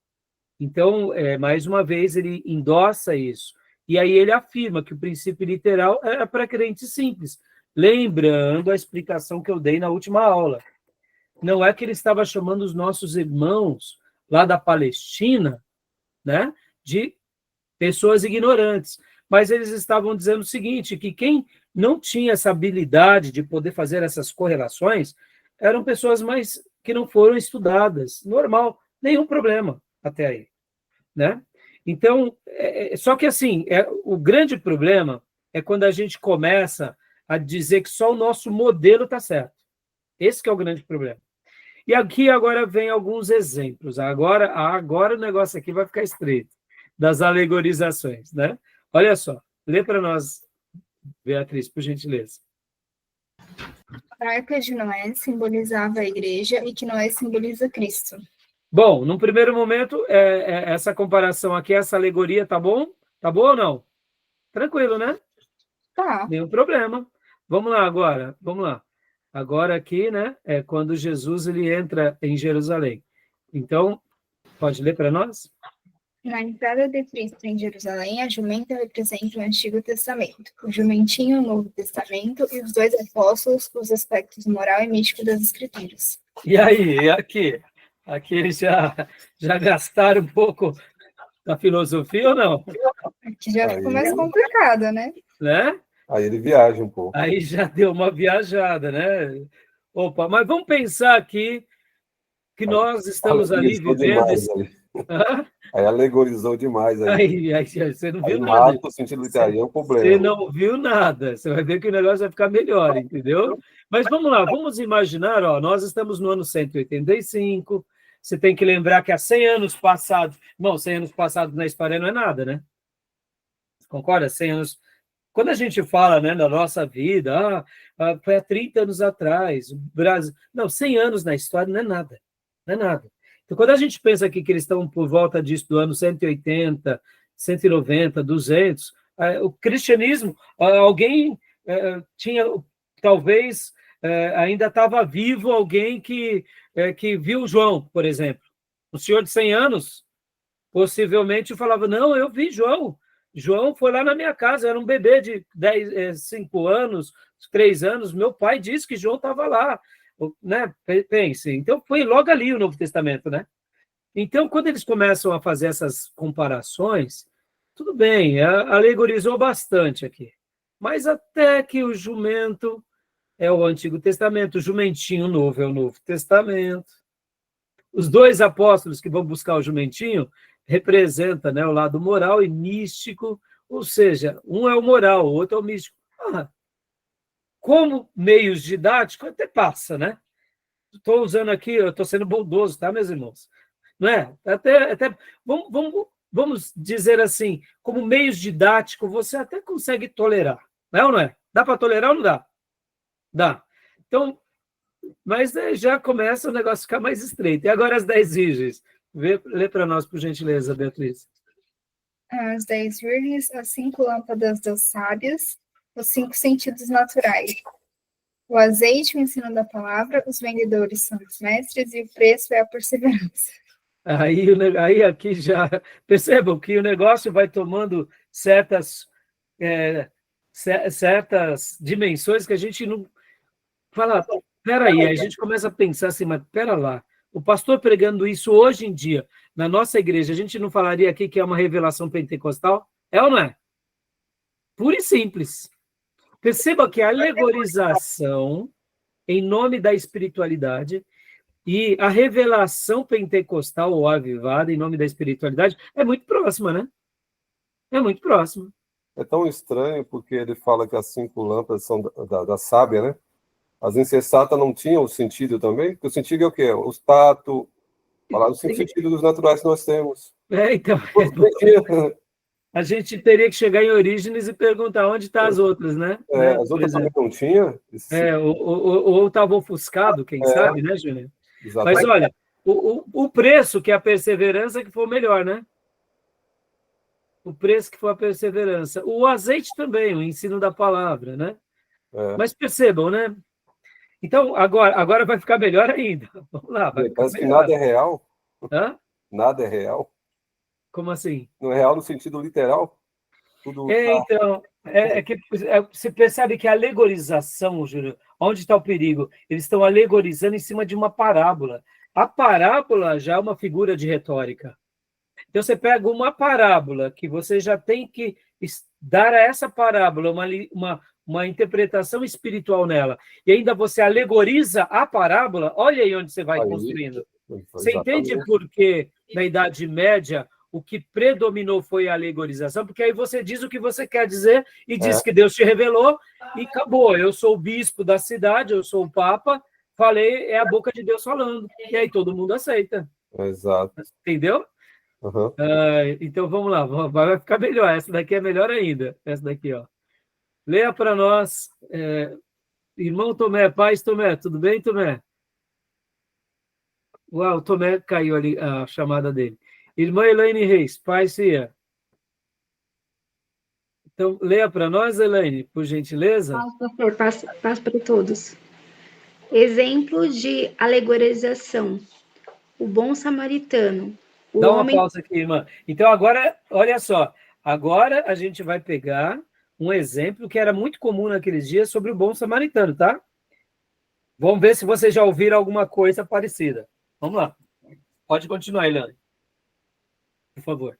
Speaker 1: Então, mais uma vez, ele endossa isso. E aí ele afirma que o princípio literal é para crentes simples, lembrando a explicação que eu dei na última aula. Não é que ele estava chamando os nossos irmãos lá da Palestina, né, de pessoas ignorantes, mas eles estavam dizendo o seguinte, que quem não tinha essa habilidade de poder fazer essas correlações eram pessoas que não foram estudadas, normal, nenhum problema até aí, né? Então, só que assim, o grande problema é quando a gente começa a dizer que só o nosso modelo está certo. Esse que é o grande problema. E aqui agora vem alguns exemplos. Agora o negócio aqui vai ficar estreito, das alegorizações, né? Olha só, lê para nós, Beatriz, por gentileza.
Speaker 2: A arca de Noé simbolizava a igreja e que Noé simboliza Cristo.
Speaker 1: Bom, num primeiro momento, essa comparação aqui, essa alegoria, tá bom? Tá bom ou não? Tranquilo, né?
Speaker 2: Tá.
Speaker 1: Nenhum problema. Vamos lá agora, vamos lá. Agora aqui, né, é quando Jesus ele entra em Jerusalém. Então, pode ler para nós?
Speaker 2: Na entrada de Cristo em Jerusalém, a jumenta representa o Antigo Testamento, o jumentinho o Novo Testamento e os dois apóstolos, os aspectos moral e místico das Escrituras.
Speaker 1: E aí, aqui eles já gastaram um pouco da filosofia ou não?
Speaker 2: Aqui já ficou mais complicado, né?
Speaker 1: Né?
Speaker 4: Aí ele viaja um pouco.
Speaker 1: Aí já deu uma viajada, né? Opa, mas vamos pensar aqui que nós estamos ali vivendo...
Speaker 4: Aí alegorizou demais.
Speaker 1: Aí você não viu
Speaker 4: aí
Speaker 1: nada.
Speaker 4: Mata o sentido literário, é um problema.
Speaker 1: Você não viu nada. Você vai ver que o negócio vai ficar melhor, entendeu? Mas vamos lá, vamos imaginar, ó, nós estamos no ano 185, você tem que lembrar que há 100 anos passados... Bom, 100 anos passados na história não é nada, né? Concorda? 100 anos... Quando a gente fala, né, da nossa vida, foi há 30 anos atrás, o Brasil... Não, 100 anos na história não é nada. Não é nada. Então, quando a gente pensa aqui que eles estão por volta disso, do ano 180, 190, 200, o cristianismo, alguém tinha, talvez, ainda estava vivo alguém que viu João, por exemplo. Um senhor de 100 anos, possivelmente, falava, não, eu vi João. João foi lá na minha casa, era um bebê de 5 anos, 3 anos, meu pai disse que João estava lá. Né? Pense, então foi logo ali o Novo Testamento, né? Então, quando eles começam a fazer essas comparações, tudo bem, alegorizou bastante aqui, mas até que o jumento é o Antigo Testamento, o jumentinho novo é o Novo Testamento. Os dois apóstolos que vão buscar o jumentinho representa, né, o lado moral e místico, ou seja, um é o moral, o outro é o místico. Como meios didáticos, até passa, né? Estou usando aqui, eu estou sendo bondoso, tá, meus irmãos? Não é? Até vamos dizer assim, como meios didáticos, você até consegue tolerar, não é ou não é? Dá para tolerar ou não dá? Dá. Então, Mas já começa o negócio a ficar mais estreito. E agora as 10 virgens. Lê para nós, por gentileza, Beatriz.
Speaker 2: As 10 virgens, as 5 lâmpadas dos sábios, os 5 sentidos naturais. O azeite, o ensino da palavra, os vendedores são os mestres e o preço é a perseverança.
Speaker 1: Aí aqui já percebam que o negócio vai tomando certas dimensões que a gente não fala, peraí, a gente começa a pensar assim, mas pera lá, o pastor pregando isso hoje em dia, na nossa igreja, a gente não falaria aqui que é uma revelação pentecostal? É ou não é? Pura e simples. Perceba que a alegorização, em nome da espiritualidade, e a revelação pentecostal ou avivada, em nome da espiritualidade, é muito próxima, né? É muito próxima.
Speaker 4: É tão estranho porque ele fala que as 5 lâmpadas são da sábia, né? As insensatas não tinham o sentido também? Porque o sentido é o quê? Os tato, falar os 5 sentidos dos naturais que nós temos.
Speaker 1: Então, a gente teria que chegar em Orígenes e perguntar onde estão as outras, né?
Speaker 4: As outras também não tinham?
Speaker 1: Ou estava ofuscado, quem sabe, né, Júnior? Mas olha, o preço que é a perseverança que foi o melhor, né? O preço que foi a perseverança. O azeite também, o ensino da palavra, né? Mas percebam, né? Então, agora vai ficar melhor ainda. Vamos lá, vai ficar
Speaker 4: Parece
Speaker 1: melhor.
Speaker 4: que nada é real.
Speaker 1: Hã?
Speaker 4: Nada é real.
Speaker 1: Como assim?
Speaker 4: Não é real no sentido literal? Tudo
Speaker 1: Então, que você percebe que a alegorização, Júlio, onde está o perigo? Eles estão alegorizando em cima de uma parábola. A parábola já é uma figura de retórica. Então, você pega uma parábola que você já tem que dar a essa parábola uma interpretação espiritual nela, e ainda você alegoriza a parábola, olha aí onde você vai construindo. Você entende por que, na Idade Média, o que predominou foi a alegorização? Porque aí você diz o que você quer dizer e diz que Deus te revelou e acabou. Eu sou o bispo da cidade, eu sou o papa, falei, é a boca de Deus falando. E aí todo mundo aceita.
Speaker 4: Exato.
Speaker 1: Entendeu?
Speaker 4: Uhum.
Speaker 1: Então vamos lá, vai ficar melhor. Essa daqui é melhor ainda. Essa daqui, ó. Leia para nós, irmão Tomé, paz Tomé, tudo bem, Tomé? Uau, o Tomé caiu ali, a chamada dele. Irmã Elaine Reis, paz Cia. Então, leia para nós, Elaine, por gentileza.
Speaker 6: Pastor, paz para todos. Exemplo de alegorização. O bom samaritano.
Speaker 1: Dá uma pausa aqui, irmã. Então, agora, olha só. Agora a gente vai pegar um exemplo que era muito comum naqueles dias sobre o bom samaritano, tá? Vamos ver se vocês já ouviram alguma coisa parecida. Vamos lá. Pode continuar, Elaine. Por favor.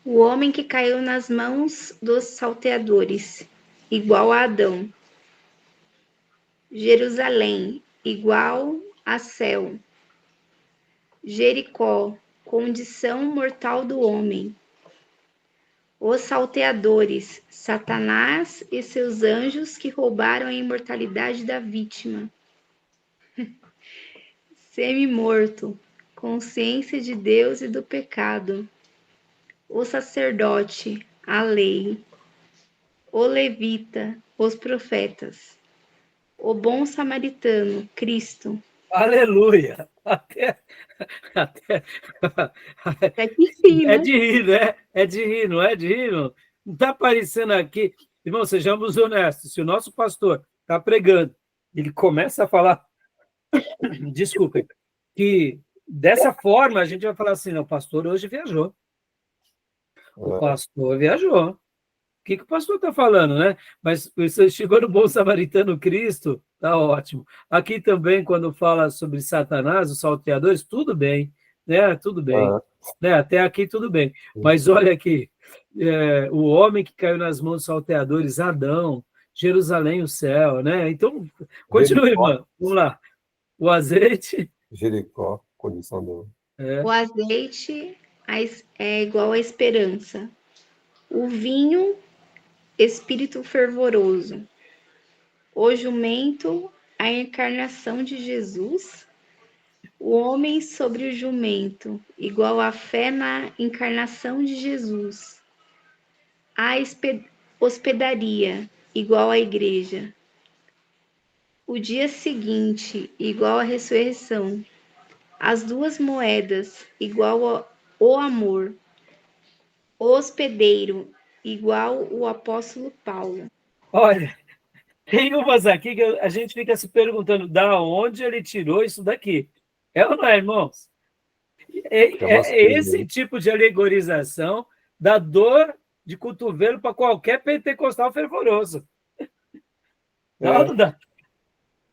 Speaker 6: O homem que caiu nas mãos dos salteadores, igual a Adão. Jerusalém, igual a céu. Jericó, condição mortal do homem. Os salteadores, Satanás e seus anjos que roubaram a imortalidade da vítima. Semi-morto, consciência de Deus e do pecado. O sacerdote, a lei. O levita, os profetas. O bom samaritano, Cristo.
Speaker 1: Aleluia! Até...
Speaker 6: É que sim, né?
Speaker 1: É de rir, né? É de rir, não é de rir? Não está aparecendo aqui. Irmão, sejamos honestos. Se o nosso pastor está pregando, ele começa a falar, desculpem, que dessa forma a gente vai falar assim, não, o pastor hoje viajou. O pastor viajou. O que o pastor está falando, né? Mas você chegou no bom samaritano Cristo, tá ótimo. Aqui também, quando fala sobre Satanás, os salteadores, tudo bem, né? Tudo bem. Né? Até aqui tudo bem. Mas olha aqui, o homem que caiu nas mãos dos salteadores, Adão, Jerusalém, o céu, né? Então, continue, irmã. Vamos lá. O azeite.
Speaker 4: Jericó, condição do.
Speaker 6: O azeite é igual à esperança. O vinho, espírito fervoroso. O jumento, a encarnação de Jesus. O homem sobre o jumento, igual à fé na encarnação de Jesus. A hospedaria, igual à igreja. o dia seguinte, igual à ressurreição. As duas moedas, igual o amor. O hospedeiro, igual o apóstolo Paulo.
Speaker 1: Olha, tem umas aqui que a gente fica se perguntando da onde ele tirou isso daqui. É ou não é, irmãos? É esse tipo de alegorização da dor de cotovelo para qualquer pentecostal fervoroso. Dá ou não dá?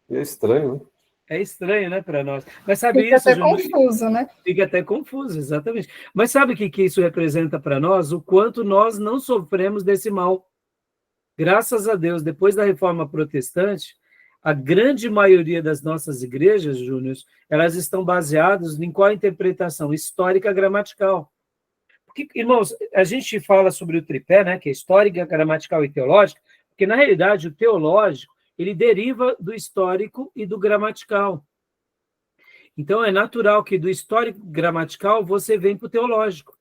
Speaker 4: É estranho, né?
Speaker 1: É estranho, né, para nós. Mas sabe
Speaker 2: Fica
Speaker 1: isso,
Speaker 2: até
Speaker 1: Júnior?
Speaker 2: confuso, né?
Speaker 1: Fica até confuso, exatamente. Mas sabe o que isso representa para nós? O quanto nós não sofremos desse mal. Graças a Deus, depois da Reforma Protestante, a grande maioria das nossas igrejas, Júnior, elas estão baseadas em qual interpretação? Histórica gramatical. Porque, irmãos, a gente fala sobre o tripé, né, que é histórica, gramatical e teológica, porque, na realidade, o teológico, ele deriva do histórico e do gramatical. Então, é natural que do histórico gramatical você vem para o teológico.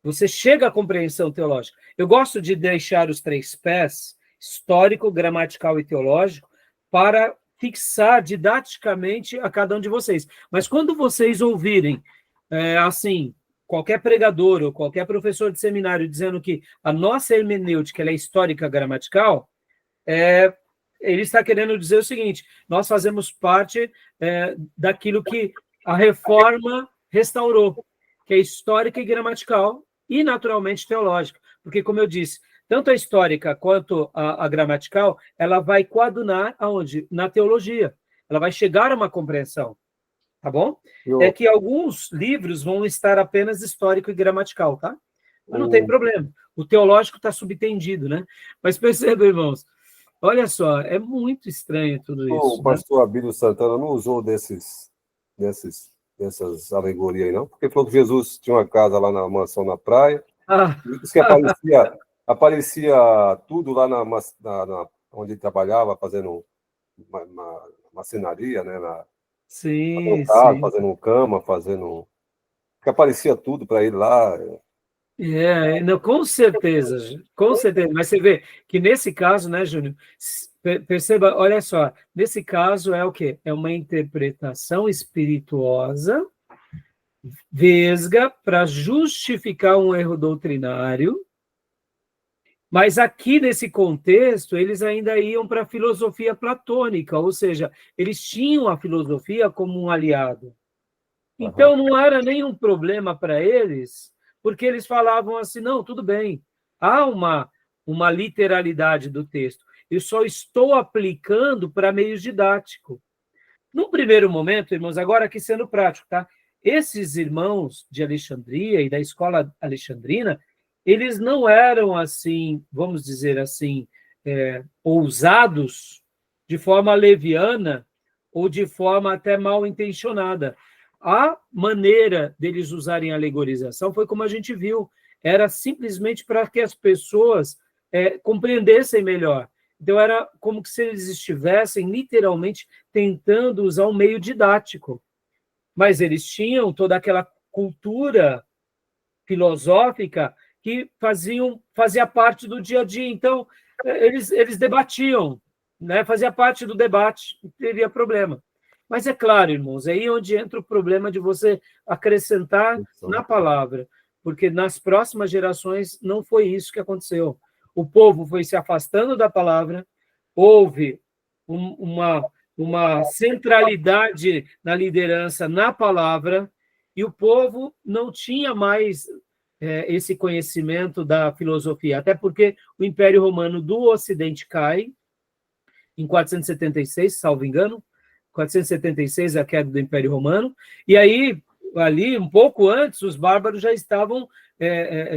Speaker 1: Você chega à compreensão teológica. Eu gosto de deixar os 3 pés, histórico, gramatical e teológico, para fixar didaticamente a cada um de vocês. Mas quando vocês ouvirem, assim, qualquer pregador ou qualquer professor de seminário dizendo que a nossa hermenêutica ela é histórica gramatical, ele está querendo dizer o seguinte: nós fazemos parte daquilo que a reforma restaurou, que é histórica e gramatical, e naturalmente teológica. Porque, como eu disse, tanto a histórica quanto a gramatical, ela vai coadunar aonde? Na teologia. Ela vai chegar a uma compreensão. Tá bom? É que alguns livros vão estar apenas histórico e gramatical, tá? Mas não tem problema. O teológico está subtendido, né? Mas perceba, irmãos, olha só, é muito estranho tudo isso.
Speaker 4: O pastor Abílio Santana não usou dessas alegorias aí, não? Porque falou que Jesus tinha uma casa lá na mansão na praia, diz que aparecia tudo lá onde ele trabalhava, fazendo uma marcenaria, né?
Speaker 1: Sim,
Speaker 4: fazendo cama, que aparecia tudo para ele lá.
Speaker 1: Não, com certeza. Mas você vê que nesse caso, né, Júnior, perceba, olha só, nesse caso é o quê? É uma interpretação espirituosa, vesga, para justificar um erro doutrinário, mas aqui nesse contexto, eles ainda iam para a filosofia platônica, ou seja, eles tinham a filosofia como um aliado. Então, não era nenhum problema para eles, porque eles falavam assim, não, tudo bem, há uma literalidade do texto, eu só estou aplicando para meios didáticos. Num primeiro momento, irmãos, agora aqui sendo prático, tá? Esses irmãos de Alexandria e da escola alexandrina, eles não eram assim, vamos dizer assim, ousados de forma leviana ou de forma até mal intencionada. A maneira deles usarem a alegorização foi como a gente viu, era simplesmente para que as pessoas compreendessem melhor. Então, era como se eles estivessem literalmente tentando usar um meio didático. Mas eles tinham toda aquela cultura filosófica que fazia parte do dia a dia. Então, eles debatiam, né? Fazia parte do debate, não teria problema. Mas é claro, irmãos, é aí onde entra o problema de você acrescentar na palavra, porque nas próximas gerações não foi isso que aconteceu. O povo foi se afastando da palavra, houve uma centralidade na liderança na palavra, e o povo não tinha mais esse conhecimento da filosofia, até porque o Império Romano do Ocidente cai em 476, salvo engano, 476 é a queda do Império Romano, e aí, ali, um pouco antes, os bárbaros já estavam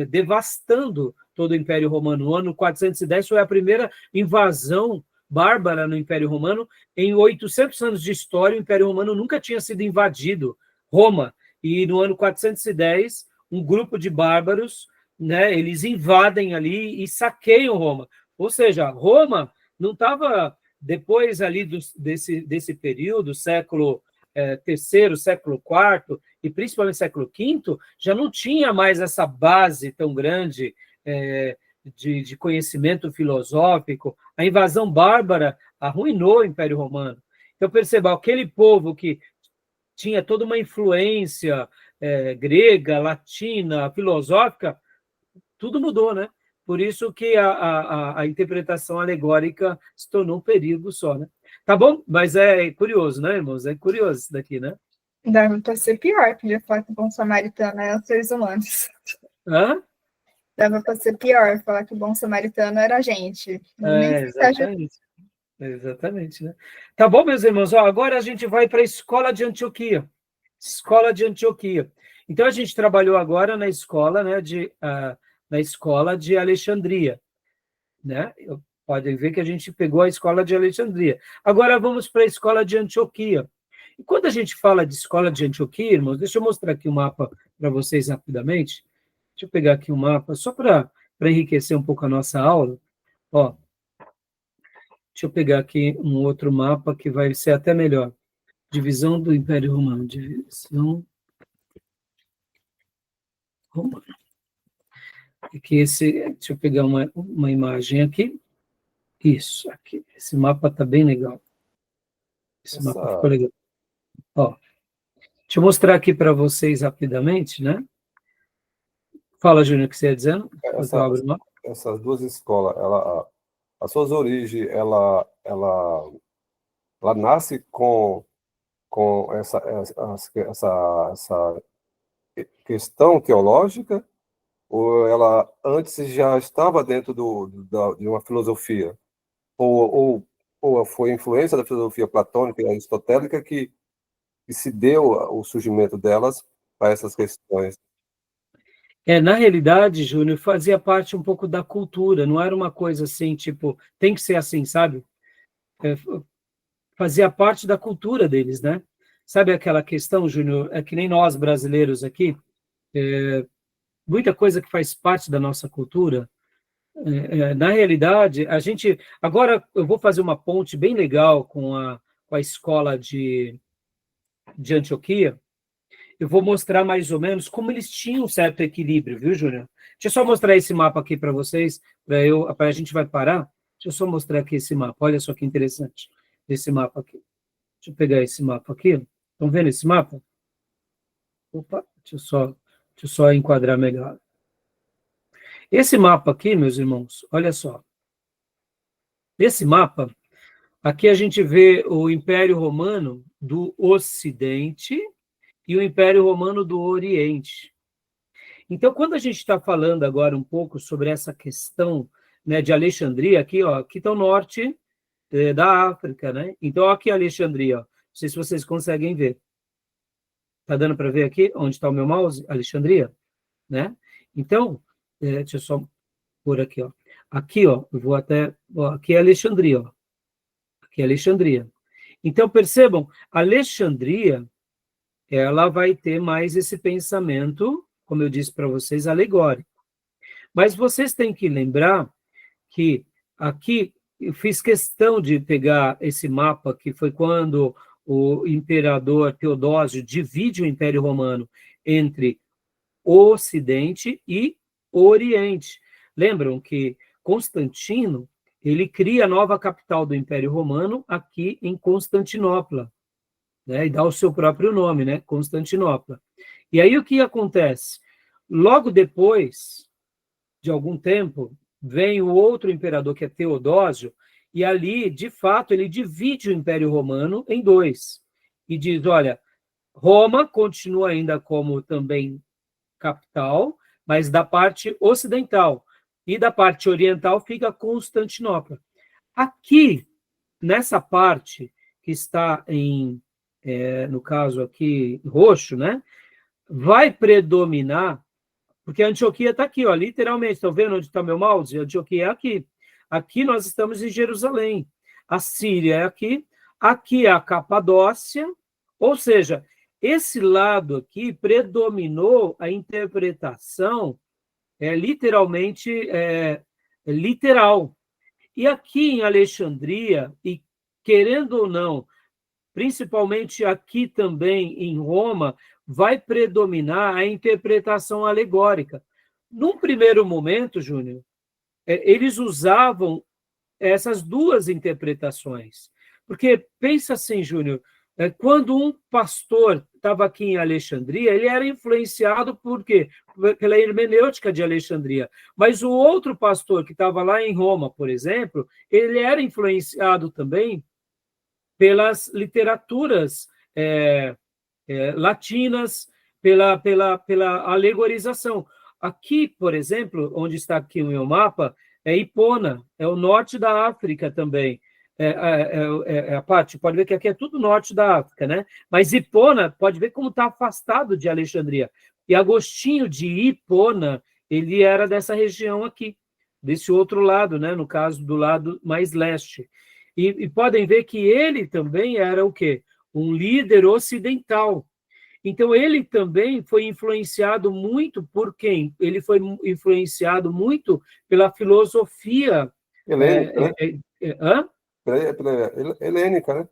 Speaker 1: devastando todo o Império Romano. No ano 410 foi a primeira invasão bárbara no Império Romano. Em 800 anos de história, o Império Romano nunca tinha sido invadido, Roma, e no ano 410, um grupo de bárbaros, né, eles invadem ali e saqueiam Roma. Ou seja, Roma não estava... Depois ali desse período, século III, século IV e principalmente século V, já não tinha mais essa base tão grande de conhecimento filosófico. A invasão bárbara arruinou o Império Romano. Então, perceba, aquele povo que tinha toda uma influência grega, latina, filosófica, tudo mudou, né? Por isso que a interpretação alegórica se tornou um perigo só, né? Tá bom? Mas é curioso, né, irmãos? É curioso isso daqui, né?
Speaker 2: Dava para ser pior, podia falar que o bom samaritano é os seres humanos.
Speaker 1: Hã?
Speaker 2: Dava para ser pior, falar que o bom samaritano era a gente. Nem se acha-
Speaker 1: Exatamente. Exatamente, né? Tá bom, meus irmãos? Ó, agora a gente vai para a escola de Antioquia. Escola de Antioquia. Então, a gente trabalhou agora na escola, né, na escola de Alexandria, né? Podem ver que a gente pegou a escola de Alexandria. Agora vamos para a escola de Antioquia. E quando a gente fala de escola de Antioquia, irmãos, deixa eu mostrar aqui o mapa para vocês rapidamente. Deixa eu pegar aqui o mapa, só para enriquecer um pouco a nossa aula. Ó, deixa eu pegar aqui um outro mapa que vai ser até melhor. Divisão do Império Romano. Divisão romana. Aqui deixa eu pegar uma imagem aqui. Isso, aqui. Esse mapa está bem legal. Esse mapa ficou legal. Ó, deixa eu mostrar aqui para vocês rapidamente, né? Fala, Júnior, o que você ia dizendo?
Speaker 4: Essas duas escolas, as suas origens, ela nasce com essa questão teológica, ou ela antes já estava dentro de uma filosofia? Ou foi influência da filosofia platônica e aristotélica que se deu o surgimento delas para essas questões?
Speaker 1: Na realidade, Júnior, fazia parte um pouco da cultura, não era uma coisa assim, tipo, tem que ser assim, sabe? Fazia parte da cultura deles, né? Sabe aquela questão, Júnior, é que nem nós brasileiros aqui, muita coisa que faz parte da nossa cultura, na realidade, a gente... Agora eu vou fazer uma ponte bem legal com a escola de Antioquia. Eu vou mostrar mais ou menos como eles tinham um certo equilíbrio, viu, Júnior? Deixa eu só mostrar esse mapa aqui para vocês, para a gente vai parar. Deixa eu só mostrar aqui esse mapa. Olha só que interessante, esse mapa aqui. Deixa eu pegar esse mapa aqui. Estão vendo esse mapa? Opa, deixa eu só enquadrar melhor. Esse mapa aqui, meus irmãos, olha só. Esse mapa, aqui a gente vê o Império Romano do Ocidente e o Império Romano do Oriente. Então, quando a gente está falando agora um pouco sobre essa questão, né, de Alexandria, aqui está o norte da África, né? Então, aqui Alexandria, ó. Não sei se vocês conseguem ver. Está dando para ver aqui onde está o meu mouse? Alexandria, né? Então, deixa eu só pôr aqui, ó. Aqui, ó, eu vou até... Ó, aqui é Alexandria, ó. Aqui é Alexandria. Então, percebam, Alexandria, ela vai ter mais esse pensamento, como eu disse para vocês, alegórico. Mas vocês têm que lembrar que aqui eu fiz questão de pegar esse mapa, que foi quando o imperador Teodósio divide o Império Romano entre o Ocidente e o Oriente. Lembram que Constantino, ele cria a nova capital do Império Romano aqui em Constantinopla, né, e dá o seu próprio nome, né, Constantinopla. E aí o que acontece? Logo depois de algum tempo, vem o outro imperador, que é Teodósio, e ali, de fato, ele divide o Império Romano em dois. E diz, olha, Roma continua ainda como também capital, mas da parte ocidental. E da parte oriental fica Constantinopla. Aqui, nessa parte que está no caso aqui, roxo, né, vai predominar, porque a Antioquia está aqui, ó, literalmente, estão vendo onde está meu mouse? A Antioquia é aqui. Aqui nós estamos em Jerusalém. A Síria é aqui. Aqui é a Capadócia. Ou seja, esse lado aqui predominou a interpretação literalmente literal. E aqui em Alexandria, e querendo ou não, principalmente aqui também em Roma, vai predominar a interpretação alegórica. Num primeiro momento, Júnior, eles usavam essas duas interpretações. Porque pensa assim, Júnior, quando um pastor estava aqui em Alexandria, ele era influenciado por quê? Pela hermenêutica de Alexandria. Mas o outro pastor que estava lá em Roma, por exemplo, ele era influenciado também pelas literaturas latinas, pela alegorização. Aqui, por exemplo, onde está aqui o meu mapa, é Hipona, é o norte da África também. A parte, pode ver que aqui é tudo norte da África, né? Mas Hipona, pode ver como está afastado de Alexandria. E Agostinho de Hipona, ele era dessa região aqui, desse outro lado, né? No caso, do lado mais leste. E podem ver que ele também era o quê? Um líder ocidental. Então, ele também foi influenciado muito por quem? Ele foi influenciado muito pela filosofia...
Speaker 4: Helênica,
Speaker 1: hã?
Speaker 4: Helênica, né?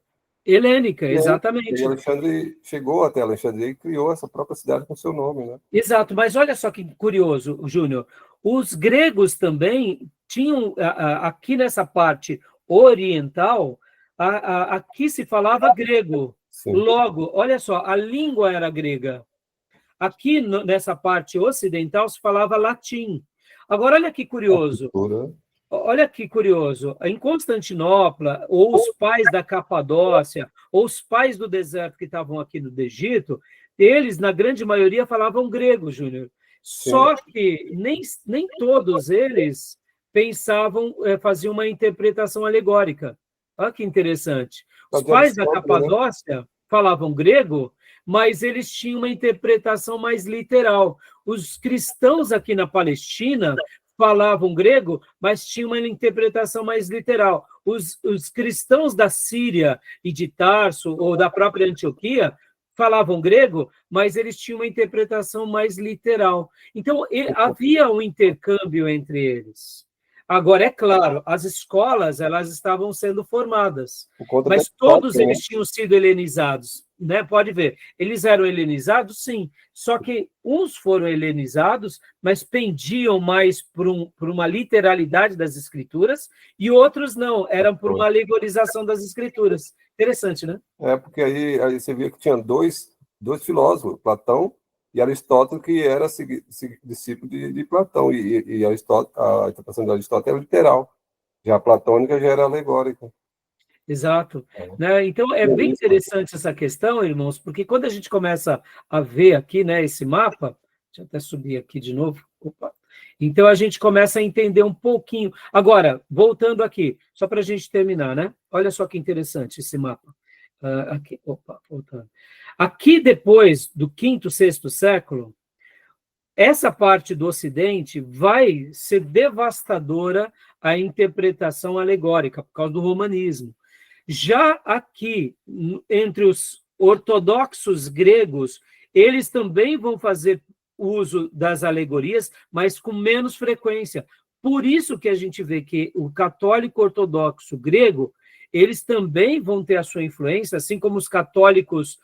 Speaker 1: Helênica,
Speaker 4: E
Speaker 1: exatamente.
Speaker 4: Alexandre chegou até Alexandria e criou essa própria cidade com seu nome, né?
Speaker 1: Exato, mas olha só que curioso, Júnior. Os gregos também tinham, aqui nessa parte oriental, aqui se falava grego.
Speaker 4: Sim.
Speaker 1: Logo, olha só, a língua era grega. Aqui, nessa parte ocidental, se falava latim. Agora, olha que curioso. Olha que curioso. Em Constantinopla, ou os pais da Capadócia, ou os pais do deserto que estavam aqui no Egito, eles, na grande maioria, falavam grego, Júnior. Só que nem todos eles pensavam, faziam uma interpretação alegórica. Olha que interessante. Os pais da Capadócia falavam grego, mas eles tinham uma interpretação mais literal. Os cristãos aqui na Palestina falavam grego, mas tinham uma interpretação mais literal. Os cristãos da Síria e de Tarso, ou da própria Antioquia, falavam grego, mas eles tinham uma interpretação mais literal. Então, havia um intercâmbio entre eles. Agora, é claro, as escolas elas estavam sendo formadas, mas todos eles tinham sido helenizados, né? Pode ver, eles eram helenizados, sim, só que uns foram helenizados, mas pendiam mais por uma literalidade das escrituras, e outros não, eram por uma alegorização das escrituras. Interessante, né?
Speaker 4: Porque aí você via que tinha dois filósofos, Platão e Aristóteles, que era discípulo de Platão, e a interpretação de Aristóteles era literal, já a platônica já era alegórica.
Speaker 1: Exato. Né? Então, é bem interessante essa questão, irmãos, porque quando a gente começa a ver aqui, né, esse mapa, deixa eu até subir aqui de novo, opa. Então, a gente começa a entender um pouquinho. Agora, voltando aqui, só para a gente terminar, né? Olha só que interessante esse mapa. Aqui, opa, voltando. Aqui, depois do 5º, 6º século, essa parte do Ocidente vai ser devastadora a interpretação alegórica, por causa do romanismo. Já aqui, entre os ortodoxos gregos, eles também vão fazer uso das alegorias, mas com menos frequência. Por isso que a gente vê que o católico ortodoxo grego, eles também vão ter a sua influência, assim como os católicos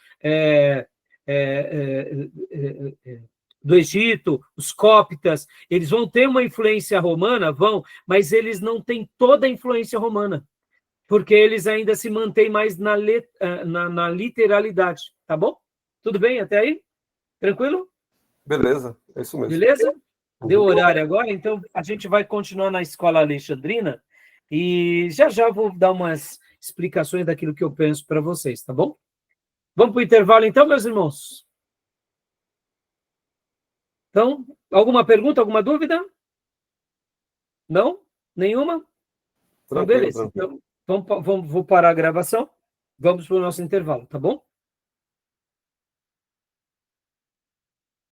Speaker 1: do Egito, os cóptas, eles vão ter uma influência romana, mas eles não têm toda a influência romana, porque eles ainda se mantêm mais na literalidade, tá bom? Tudo bem até aí? Tranquilo?
Speaker 4: Beleza, é isso mesmo.
Speaker 1: Beleza? Deu horário agora, então a gente vai continuar na Escola Alexandrina e já vou dar umas explicações daquilo que eu penso para vocês, tá bom? Vamos para o intervalo então, meus irmãos? Então, alguma pergunta, alguma dúvida? Não? Nenhuma? Então, beleza. Então, vou parar a gravação. Vamos para o nosso intervalo, tá bom?